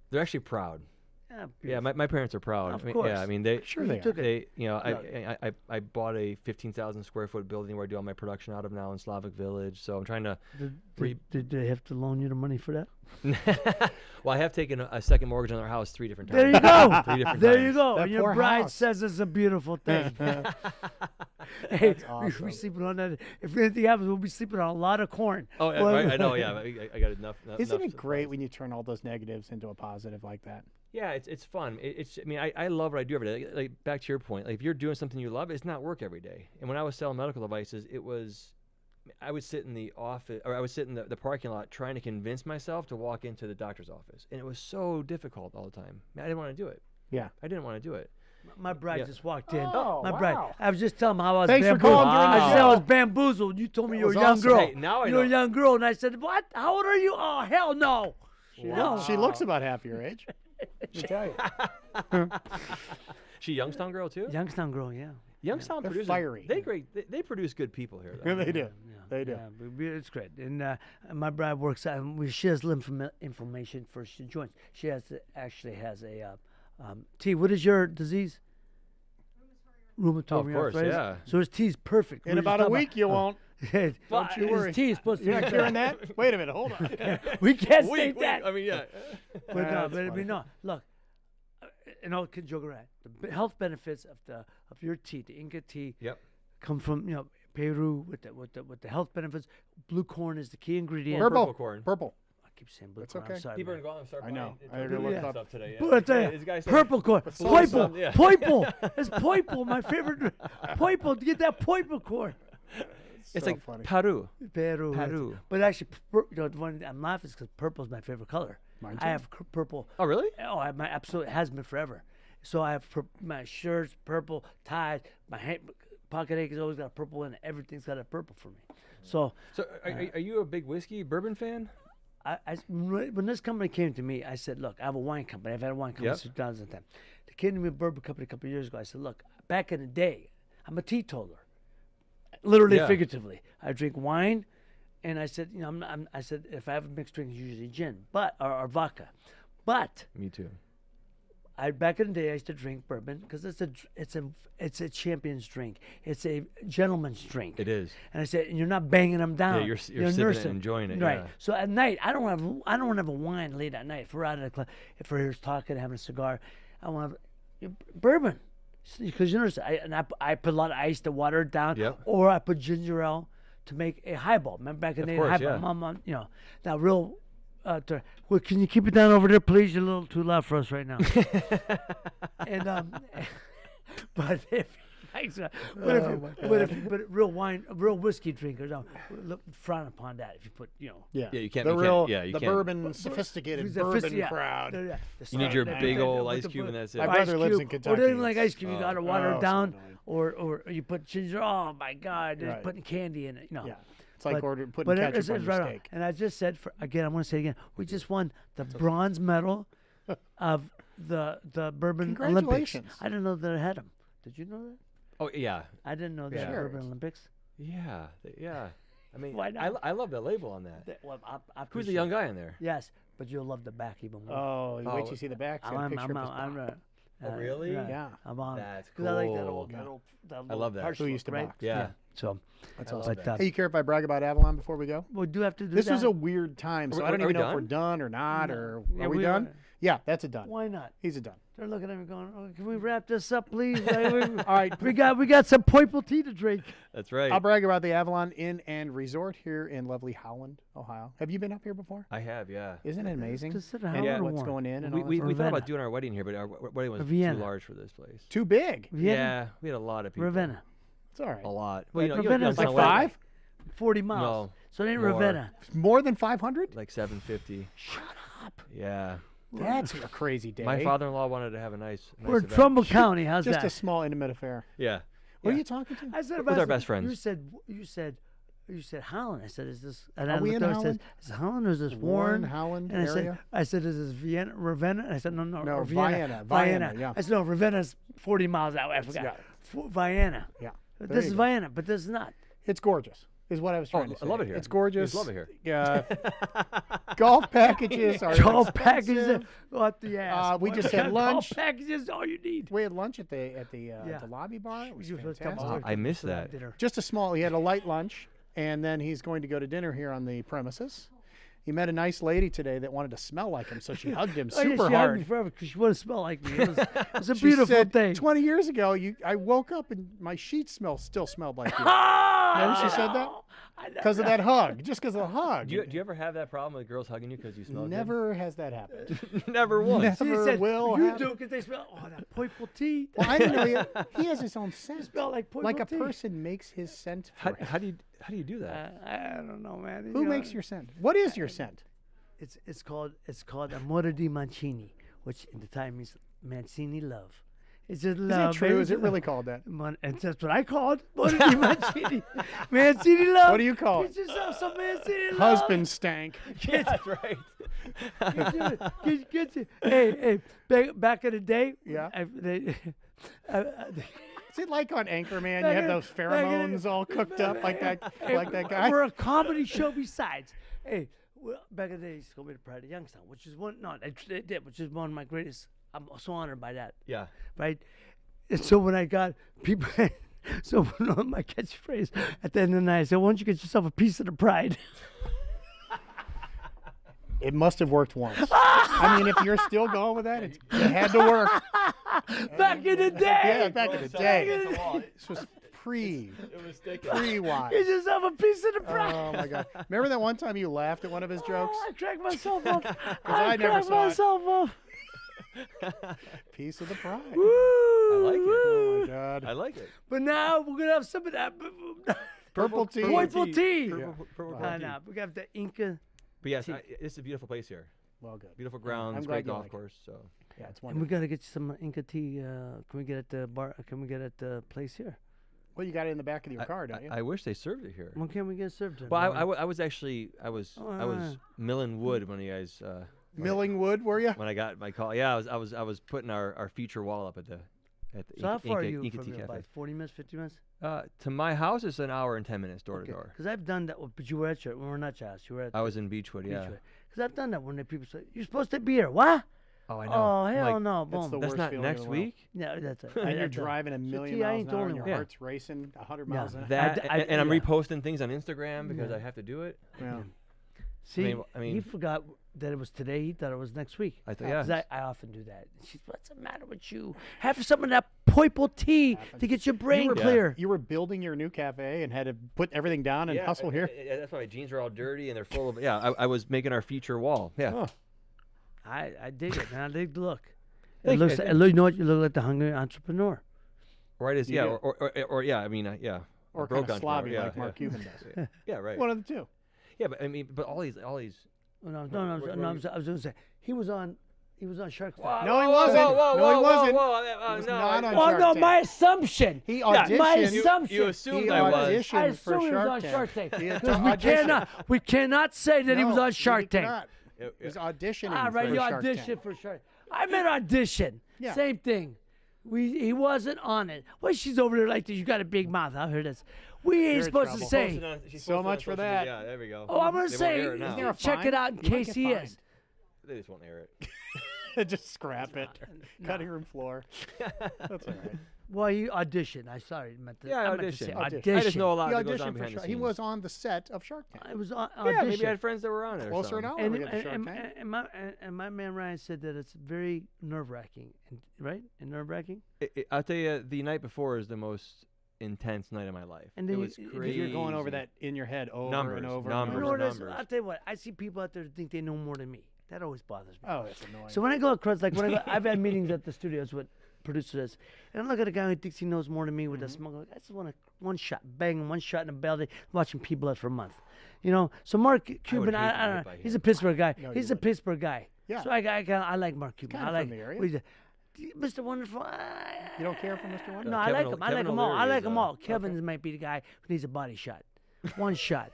they're actually proud. Yeah, Yeah, my parents are proud. Of I mean, course. Yeah, I mean they Sure they are. took it. they you know I bought a 15,000 square foot building where I do all my production out of now in Slavic Village. So I'm trying to. Did they have to loan you the money for that? Well, I have taken a second mortgage on our house 3 different times. There you go. 3 different There times. you go. That And your poor bride house. says it's a beautiful thing. Hey, That's we awesome. sleeping on that. If anything happens, we'll be sleeping on a lot of corn. Oh, yeah, Well, right, I know. Yeah, I got enough. Isn't enough it great supplies. when you turn all those negatives into a positive like that? Yeah, it's fun. It's I mean I love what I do every day. Like back to your point, like if you're doing something you love, it's not work every day. And when I was selling medical devices, I would sit in the office or I would sit in the parking lot trying to convince myself to walk into the doctor's office, and it was so difficult all the time. I didn't want to do it. Yeah. I didn't want to do it. My bride Yeah. just walked in. Oh, My bride. wow. I was just telling him how I was Thanks for bamboozled. calling during the I said I show. was bamboozled. You told me That you were a was young awesome. girl. Hey, now I You're a know. young girl, and I said, "What? How old are you? Oh, hell no." She looks about half your age. Let me tell you. She Youngstown girl too. Youngstown girl, yeah. Youngstown They're produces. fiery. They produce good people here. Though. Yeah, they do. Yeah, They do. Yeah, it's great. And my bride works. She has information for she joins. She actually has a T. What is your disease? Rheumatoid Oh, of course, arthritis. yeah. So his T's perfect. In about a week, you won't. Don't you worry. His T is supposed to You're be not curing that? Wait a minute. Hold on. We can't Wait, state that. I mean, yeah. But no, That's but I funny. mean, no. Look, and all kid joke around. The health benefits of your tea, the Inca tea, Yep. come from Peru with the health benefits. Blue corn is the key ingredient. Purple. corn. Purple. I keep saying blue That's corn. I'm okay. sorry, People are man. going to go out and start I know. buying. I already looked Yeah. up. Stuff today. Yeah. But I tell Yeah, you, this guy said- purple corn, sold poiple, some, yeah. poiple. It's poiple, my favorite. Poiple, get that poiple corn. It's So like funny. Peru. Peru. Peru. But actually, the one I'm laughing is because purple is my favorite color. Mine I too. have purple. Oh, really? Oh, my absolutely has been forever. So I have my shirts, purple ties. My pocket ache has always got purple in it. Everything's got a purple for me. So So, are you a big whiskey bourbon fan? when this company came to me, I said, "Look, I have a wine company. I've had a wine company Yep. since 2010." They came to me, a bourbon company, a couple of years ago. I said, "Look, back in the day, I'm a teetotaler, literally, Yeah. figuratively. I drink wine." And I said, I said, if I have a mixed drink, it's usually gin, or vodka. But Me too. back in the day, I used to drink bourbon because it's a champion's drink. It's a gentleman's drink. It is. And I said, and you're not banging them down. you're sipping it and nursing. enjoying it, Right. yeah. So at night, I don't want to have a wine late at night. If we're out at a club, if we're here talking, having a cigar, I want to have bourbon. Because you notice, I put a lot of ice to water it down, Yep. or I put ginger ale to make a highball. Remember back in the day, course, highball. yeah. Mom, now real. Well, can you keep it down over there, please? You're a little too loud for us right now. And but if but real wine, real whiskey drinkers frown upon that if you put Yeah. Yeah, you can't- The you can't- real, yeah, you the can't. bourbon, sophisticated bourbon crowd. You need your big old ice cube and that's it. My brother lives in Kentucky. Or they don't like It's- ice cube. You got to water oh, it so down, annoying. or you put ginger. Oh my God, they're Right. putting candy in it. Yeah. It's like putting but ketchup it's on your right on. steak. And I just said, again, I'm going to say again, we just won the bronze medal of the bourbon Olympics. Congratulations. I didn't know that I had them. Did you know that? Oh yeah, I didn't know that Yeah. bourbon Olympics. yeah, yeah. I mean, Why not? I love the label on that. Well, I Who's the appreciate young it. guy in there? Yes, but you'll love the back even more. Oh, you wait Oh, till you see the back. See a I'm, picture I'm, of his I'm, back. really? Yeah. I'm on. That's 'Cause I like that cool. old, I love that. harsh Who look, used to right? box. Yeah. So, That's I love awesome. that. Hey, you care if I brag about Avalon before we go? we do have to do This that. was a weird time, so Are I don't we even know if we're done? done or not, or Yeah, are we we done? are. Yeah, that's a done. Why not? He's a done. They're looking at me going, "Oh, can we wrap this up, please?" All right, we got some purple tea to drink. That's right. I'll brag about the Avalon Inn and Resort here in lovely Holland, Ohio. Have you been up here before? I have, yeah. Isn't it amazing? Consider And how Yeah. little what's warm. going in and We, all we, that we stuff? thought Ravenna. about doing our wedding here, but our wedding was Vienna. too large for this place. Too big. Vienna? Yeah, we had a lot of people. Ravenna, It's all right. A lot. Well, you know, Ravenna's Like Youngstown wedding, 5? 40 miles. No, So it ain't more. Ravenna. More than 500? like 750. Shut up. Yeah. That's a crazy day. My father-in-law wanted to have a nice We're in event. Trumbull County. How's Just that? a small intimate affair. Yeah. Who are Yeah. you talking to? I said with our about- best friends. You said Holland. I said, is this? And Are I we looked in up, I said, Holland? is Holland or is this Warren, Warren? Holland And area? I said, is this Vienna, Ravenna? And I said, no, No, or Vienna, Vienna. yeah. I said, no, Ravenna's 40 miles out. I forgot. yeah. Vienna. Yeah. But There this you is go. Vienna, but this is not. It's gorgeous. is what I was Oh, trying to say. I love it here. It's gorgeous. Just love it here. Yeah. Golf packages are Golf expensive. packages. What the ass? We boy. just had lunch. Golf packages, all you need. We had lunch at the Yeah. lobby bar. It was You first come fantastic. over I missed for that. dinner. Just a small. He had a light lunch, and then he's going to go to dinner here on the premises. He met a nice lady today that wanted to smell like him, so she hugged him Oh, yeah, super she hugged hard. me forever because she wanted to smell like me. It was a She beautiful said, thing. 20 years ago, I woke up and my sheets still smelled like you. Remember she said that? Because of that hug. Just because of the hug. Do you ever have that problem with girls hugging you because you smell good? Never has that happened. Never once. Never said, will You happen. do because they smell. Oh, that purple tea. Well, I didn't know he has his own scent. smell like purple Like a tea. person makes his scent for him. How do you do that? I don't know, man. Who makes your scent? What is your scent? It's called Amore di Mancini, which in the time means Mancini love. It's just Is love. that true? baby. Is it really called that? And that's what I called Amore di Mancini. Mancini love. What do you call it? Get yourself some Mancini love. Husband stank. Yeah, that's right. Get you. Hey, back in the day. Yeah. They, Is it like on Anchorman? You Back have in- those back in- pheromones all cooked up like that guy? We're a comedy show besides. Hey, well, back in the day, they used to call me the Pride of Youngstown, which is they did, which is one of my greatest. I'm so honored by that, Yeah. right? And so when I got people, so when my catchphrase at the end of the night, I said, "Why don't you get yourself a piece of the pride?" It must have worked once. I mean, if you're still going with that, it had to work. Back in the day, Yeah, back in the day. This was It was taken. get pre-wise. yourself a piece of the pride. Oh my God! Remember that one time you laughed at one of his jokes? I cracked myself up. I never cracked saw it. myself up. Piece of the pride. Woo! I like it. Oh my God! I like it. But now we're gonna have some of that Purple tea. purple tea. Purple Nah, tea. nah, we got the Inca. But yes, tea. It's a beautiful place here. Well, good. Beautiful I'm grounds, glad great you golf like it. course. So Yeah, it's And we wonderful. gotta get you some Inca tea. Can we get at the bar? Can we get at the place here? Well, you got it in the back of your car, don't you? I wish they served it here. When can we get served? Well, I was actually I was Ah. milling wood when you guys Milling wood, were you? when I got my call. Yeah, I was putting our feature wall up at the So how far are you Inca from Tea here? Cafe. About 40 minutes, 50 minutes? To my house, it's an hour and 10 minutes door to door. Because I've done that. But you were at your. We were not your house. You were at. I was in Beechwood, yeah. Because I've done that when the people say you're supposed to be here. What? Oh, I know. Oh I'm hell like, no! That's Boom. the That's worst not feeling in next the world. week. Yeah, that's it. And you're driving a million Tea, I miles ain't an the hour only and your one. heart's racing 100 miles an hour. That and I'm yeah. reposting things on Instagram because Yeah. I have to do it. Yeah. See, I he mean- forgot that it was today. He thought it was next week. I thought, 'Cause yeah. I often do that. She's, what's the matter with you? Have some of that purple tea to get your brain were- clear. You were building your new cafe and had to put everything down and hustle here. That's why my jeans are all dirty and they're full of. Yeah, I was making our feature wall. Yeah. Oh. I dig it, man. I dig the look. It Thank you. looks. You know what? You look like the hungry entrepreneur. Right. Is You yeah. do. Or yeah. I mean yeah. Or a kind of broke slobby entrepreneur, like Mark Cuban does. Yeah. Right. One of the two. Yeah, but I mean, but all these. Oh, no, I was going to say he was on Shark Tank. No, he wasn't. No, he wasn't. was not on Oh Shark no, Tank. my assumption. He My auditioned. assumption. You assumed He I was. auditioned I for assume he was Shark on Tank. Shark Tank. He had Because to we audition. cannot say that he was No, on Shark we Tank. cannot. He was auditioning Ah, right, for you Shark auditioned Tank. for Shark. I meant audition. Yeah. Same thing. He wasn't on it. Well, she's over there like this. You got a big mouth. I heard this. We ain't You're in supposed to trouble. say. So much for that. Yeah, there we go. Oh, I'm gonna They won't say. air it now. Isn't there a Check fine? it out in You might case get he is. fined. They just won't air it. Just scrap it. Cutting room floor. That's all right. Well, he auditioned. I sorry, meant to. Yeah, I meant to say audition. audition. I just know a lot He that goes on auditioned for behind the Shark. scenes. He was on the set of Shark Tank. I was on Yeah, audition. maybe I had friends that were on it. Or Closer something. now. And, we get the Shark Tank. and my man Ryan said that it's very nerve-wracking, right? And nerve-wracking. I'll tell you, the night before is the most intense night of my life. And it then was you- crazy. You're going over that in your head over Numbers, and over. You and numbers, know over. what it is? numbers. I'll tell you what. I see people out there that think they know more than me. That always bothers me. Oh, it's annoying. So when I go across, like when I go, I've had meetings at the studios with producers, and I look at a guy who thinks he knows more than me with a smoke. Like, I just want one shot, bang, one shot in the belly, watching people out for a month. You know. So Mark Cuban, hate to I be don't hit know. by He's him. a Pittsburgh guy. No, you He's a wouldn't. Pittsburgh guy. Yeah. So I like Mark Cuban. Kinda I like from the area. what is it? Mr. Wonderful. You don't care for Mr. Wonder? No, I Kevin like O- him. I like Kevin them all. I O'Leary like is, them all. Kevin might be the guy who needs a body shot, one shot.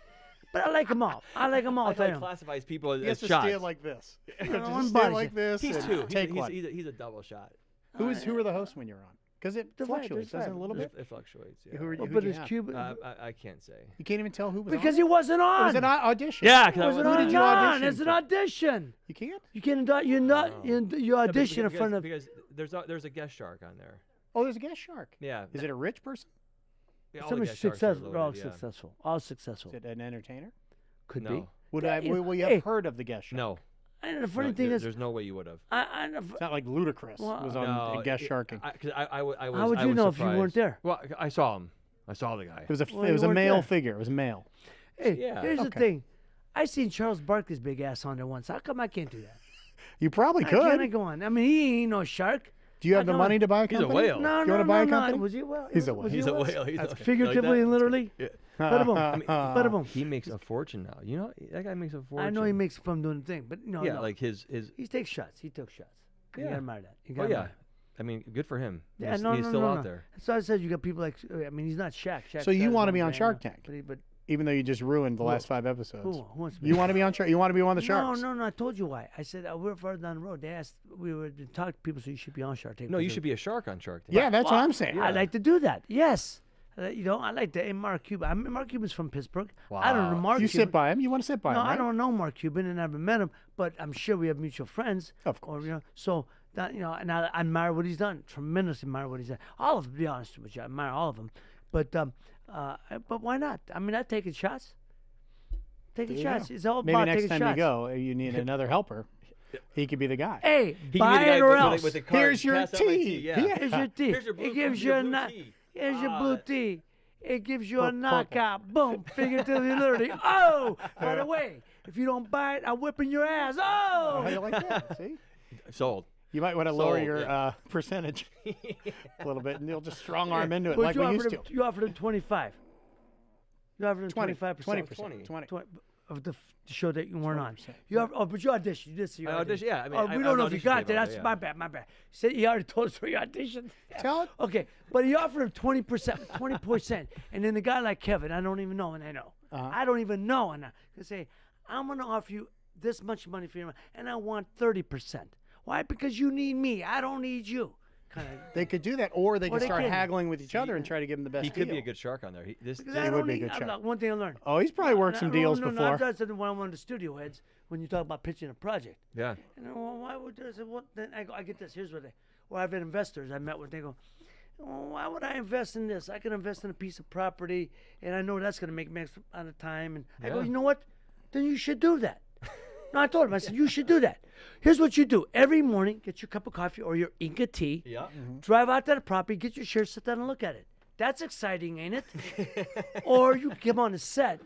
But I like them all. I like them all. I I'll tell thought he you. classifies people He as has to shots. stand like this. one Just body stand like shot. this. He's and two. Take He's, one. he's a double shot. Who were the hosts when you were on? Because it The vibe, fluctuates, there's doesn't it, a little vibe. bit? It fluctuates. Yeah. Who are you? Oh, who'd but you it's have? Cuban. I can't say. You can't even tell who was Because on he it? wasn't It on. was an audition. Yeah, It wasn't Who on. did you audition It's an for? audition. You can't? You can't. You not. You Yeah, audition in because, front of. because there's a guest shark on there. Oh, there's a guest shark. Yeah. Is it a rich person? Yeah, all the Somebody's guest sharks are successful. They're all loaded, yeah. successful. All successful. Is it an entertainer? Could No. be. Would Yeah, I? you know, Will you have hey. heard of the guest shark? No. And the funny No, thing is, there's no way you would have. It's not like Ludacris Well, was on a guest sharking. I was. how would I you was know if you weren't surprised. there? Well, I saw him. I saw the guy. It was a Well, it was you a weren't male there. figure. It was male. Hey, Yeah. here's the Okay. thing. I seen Charles Barkley's big ass on there once. How come I can't do that? You probably How can I could. go on? I mean, he ain't no shark. Do you have How the come money to buy a He's a company? whale. No, You no, wanna no, buy a no. company? Was he a whale? He's a Was whale. he He's a whale. He's That's a, good. Figuratively and literally. Yeah. Bada boom. Bada boom. He makes a fortune now. You know that guy makes a fortune. I know he makes fun doing the thing, but no, Yeah, no. like his. He takes shots. He took shots. You Yeah. gotta admire that. You Oh gotta yeah. admire. I mean, good for him. Yeah, he's no, he's no, still no, out no. there. So I said you got people like. I mean, he's not Shaq. So you want to be on Shark Tank, But even though you just ruined the Who? last 5 episodes. who wants to be? You want to be on Shark? You want to be one of the sharks? No, I told you why. I said we're further down the road. They asked we were to talk to people, so you should be on Shark Tank. No, you because should be a shark on Shark Tank. Yeah, that's what Well, I'm saying. I like to do that. Yes. You know, I like to. And Mark Cuban. Mark Cuban's from Pittsburgh. I don't know Wow. Mark You Cuban. sit by him. You want to sit by No, him, right? I don't know Mark Cuban and never met him, but I'm sure we have mutual friends. Of Or, course. you know, so that, you know, and I admire what he's done. Tremendously admire what he's done. All of them, to be honest with you, I admire all of them. But why not? I mean, I'm taking shots. Taking There you shots. go. It's all Maybe about next taking time shots. you go, you need another helper. He could be the guy. Hey, He buy can be the it guy or with else. the card. Here's your Pass out my tea. Yeah. Yeah. Here's your tea. Here's your blue, It gives your you a blue knot. tea. Here's your Ah, blue tea. It gives you a Purple. knockout. Boom. Figuratively and literally. Oh, by the way, if you don't buy it, I'm whipping your ass. How Oh. you like that? See? Sold. You might want to lower Sold, your yeah. Percentage a little bit, and you'll just strong arm into it But like you we offered used him, to. You offered him 25. You offered him 25%. 20%. 20. Of the show that you weren't on. 20%. You have, but you auditioned. You did see your I auditioned, yeah, I mean, oh, I- we I don't know if you auditioned got for there. it, That's yeah. my bad. My bad. He already told us where you auditioned. Tell it. Okay, but he offered him 20%, 20%, and then the guy like Kevin, I don't even know, and I know, I don't even know, and I can say, I'm gonna offer you this much money for your money, and I want 30%. Why? Because you need me. I don't need you. Kind of. They could do that, or they Or could they start can. haggling with each other and try to give him the best He could be deal. a good shark on there. This Because He I would don't be a need, good I'm shot. not- one thing I learned. Oh, he's probably worked some deals before. That's one of the studio heads when you talk about pitching a project. yeah. You know, well, why would I say, what? Then I get this. Here's what or I've had investors I met with. They go, well, why would I invest in this? I can invest in a piece of property, and I know that's going to make me X amount of time. And I go, Yeah. you know what? Then you should do that. No, I told him. I said, you should do that. Here's what you do. Every morning, get your cup of coffee or your Inca tea. Yeah. Drive out to the property, get your shirt, sit down and look at it. That's exciting, ain't it? Or you come on the set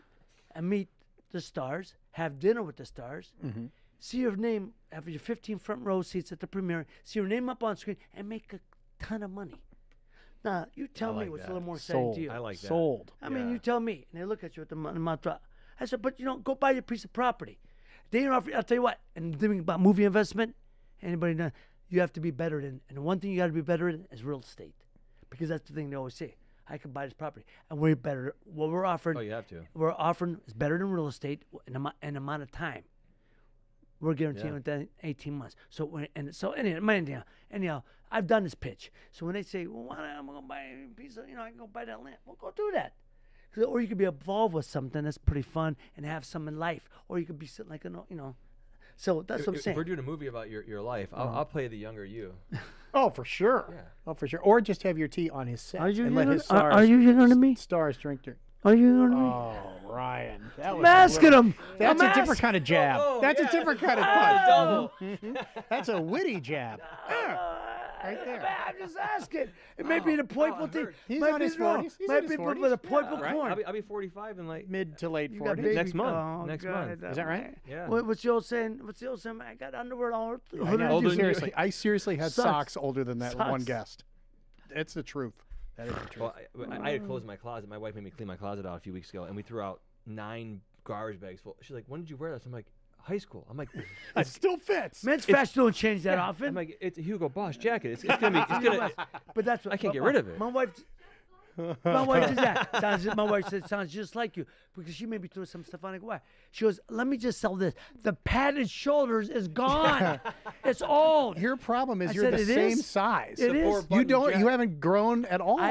and meet the stars, have dinner with the stars, see your name, have your 15 front row seats at the premiere, see your name up on screen, and make a ton of money. Now, you tell me like what's a that. little more exciting Sold. to you. I like that. Sold. I mean, Yeah. you tell me, and they look at you with the mouth drop. I said, but you know, go buy your piece of property. They don't offer. I'll tell you what. And thinking about movie investment, anybody know, you have to be better than. And one thing you got to be better in is real estate, because that's the thing they always say. I can buy this property, and we're better. What we're offering, Oh, you have to. we're offering is better than real estate in amount of time. We're guaranteeing Yeah. within 18 months. So anyhow, I've done this pitch. So when they say, well, why not, I'm gonna buy a piece of, I can go buy that land. Well, go do that. Or you could be involved with something that's pretty fun and have some in life. Or you could be sitting like So that's what I'm If saying. we're doing a movie about your life, I'll play the younger you. Oh, for sure. Yeah. Oh, for sure. Or just have your tea on his set Are you and let younger- his stars. are you younger than me? Stars drink their. Are you going to me? Oh, Ryan. That was I'm asking him. That's I'm a different asking- kind of jab. Oh, That's yeah, a different kind of Double. punch. That's a witty jab. Right there. I'm just asking. It may be the point. I heard. He's might on be his no, 40s. He's might in be his with a 40s. point Yeah, of right? corn. I'll be 45 in like Mid to late You got 40s. baby- Next month. Oh, Next God, month. Is that right? Yeah. What's the old saying? I got underwear all. I know. Older than you. Seriously, I seriously had Sucks. socks older than that with one Sucks. guest. That's the truth. That is the truth. Well, I had closed my closet. My wife made me clean my closet out a few weeks ago, and we threw out 9 garbage bags full. She's like, "When did you wear this?" I'm like, "High school." I'm like, It still fits. Men's fashion don't change that often. "I'm like, it's a Hugo Boss jacket. It's gonna be. It's gonna. But that's what I can't get rid of it." My wife. My wife did that. My wife said, sounds just like you. Because she made me throw some stuff on it. Why? She goes, let me just sell this. The padded shoulders is gone. It's old. Your problem is I you're said, the "It same is? size. It is. Four You You button don't. jacket. You haven't grown at all. I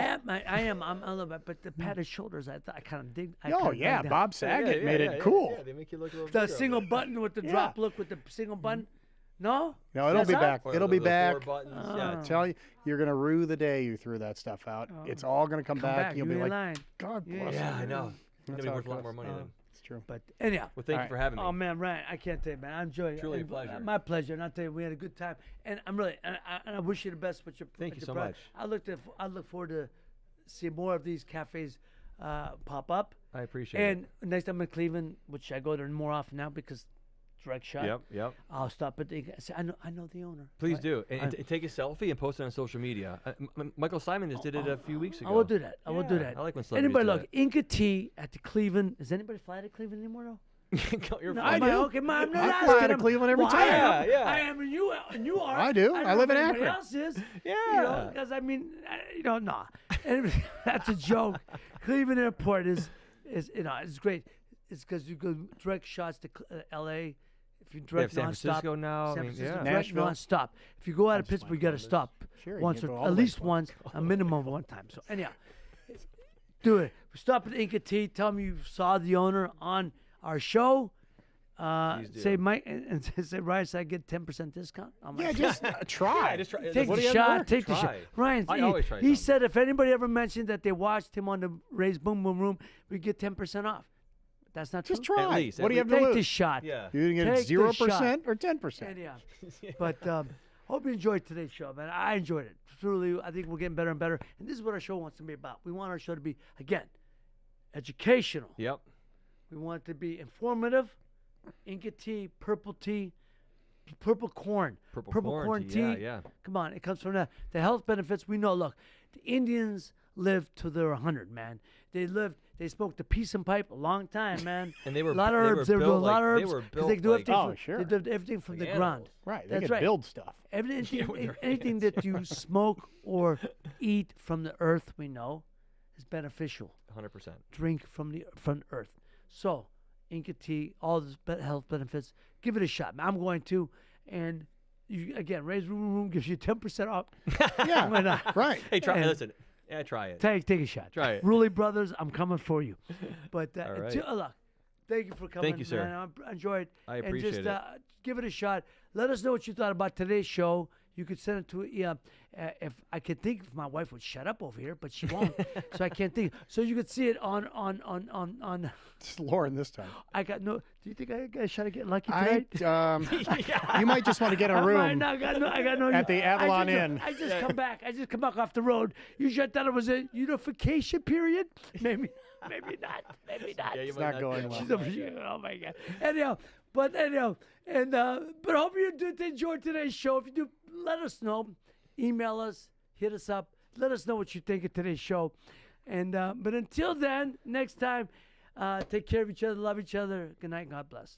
am. I'm a little bit. But the padded shoulders, I kind of dig. I Oh kinda yeah, dug that. Bob Saget made it cool. Yeah, they make you look a little The bigger up single there. button with the drop look with the single button. No? No, it'll That's be out? back. Or It'll the- be the back. four buttons, Oh. yeah. I tell you, you're gonna rue the day you threw that stuff out. It's all gonna come back. You'll You be ain't like, lying. God Yeah. bless Yeah, you. I know. It's That's gonna be how worth it a lot goes. more money then. It's true. But anyhow. Well, thank you Alright. for having me. Oh man, Ryan, I can't tell you, man. I enjoy it. Truly a And, pleasure. My pleasure. And I tell you, we had a good time. And I'm really, and I wish you the best with your. Thank with you your so product. much. I look forward to see more of these cafes pop up. I appreciate And next time in Cleveland, which I go there more often now because direct shot. Yep. I'll stop at the. Say, I know the owner. Please right? do. And take a selfie and post it on social media. Michael Simon just did it a few weeks ago. I will do that. I will do Yeah, that. I like when celebrities Anybody do look? Inca Tea at the Cleveland. Does anybody fly to Cleveland anymore though? You're No, fine. am Okay, I'm not I asking. fly to I'm- Cleveland every well, time. I am. Yeah. I am, and you are. I do. don't I know live if in anybody Akron. else is. Yeah. Because I mean, nah. And that's a joke. Cleveland Airport is it's great. It's because you go direct shots to L.A. If you They have direct San nonstop. Francisco now. San I mean, Francisco yeah. direct Nashville. nonstop. If you go out of just like Pittsburgh, you got to Columbus. stop Sure, you once can or go all at the way least to once, a minimum of one time. So anyhow, do it. Stop at Inca Tea. Tell them you saw the owner on our show. Please do. Say Mike and say Ryan, said I get 10% discount. I'm Yeah, like, just try. Yeah, just try. take What the do you have to shot. work? Take the shot. Try. Ryan, I always try he something. said if anybody ever mentioned that they watched him on the Ray's Boom Boom Room, we get 10% off. That's not Just true. try. At least, What do you have to Take lose? the shot. Yeah. You can Take get the 0% or 10%. Anyhow, but hope you enjoyed today's show, man. I enjoyed it. Truly, I think we're getting better and better. And this is what our show wants to be about. We want our show to be, again, educational. Yep. We want it to be informative. Inca tea, purple corn. Purple corn tea, yeah. Come on, it comes from the health benefits. We know, look, the Indians lived till they're 100, man. They smoked the peace and pipe a long time, man. And they were a lot of they herbs. were They were doing a built lot of like- they herbs. were 'cause built they do like- everything Oh, from, sure. They did everything from Like the ground. animals. Right. They That's can right. build stuff. Everything, with their anything that you smoke or eat from the earth, we know, is beneficial. 100%. Drink from the earth. So, Inca Tea, all the health benefits. Give it a shot. I'm going to, and you, again, Ray's Room gives you 10% off. Yeah. Why not? Right. Hey, try. And- Listen. Yeah, try it. Take a shot. Try it. Ruley Brothers, I'm coming for you. But All right. look, thank you for coming. you, sir. Man. I enjoyed. I and appreciate just, it. give it a shot. Let us know what you thought about today's show. You could send it to if I could think if my wife would shut up over here, but she won't, so I can't think. So you could see it on. It's Lauren this time. I got no. Do you think I got a shot at getting lucky I tonight? you might just want to get a I room. I got no. At the Avalon Inn. I just come back. I just come back off the road. You just thought it was a unification period? Maybe not. Maybe not. Yeah, you It's might not going well. She's oh my god. Anyhow, and but hope you did enjoy today's show. If you do, let us know. Email us, hit us up. Let us know what you think of today's show. And but until then, next time, take care of each other, love each other. Good night, and God bless.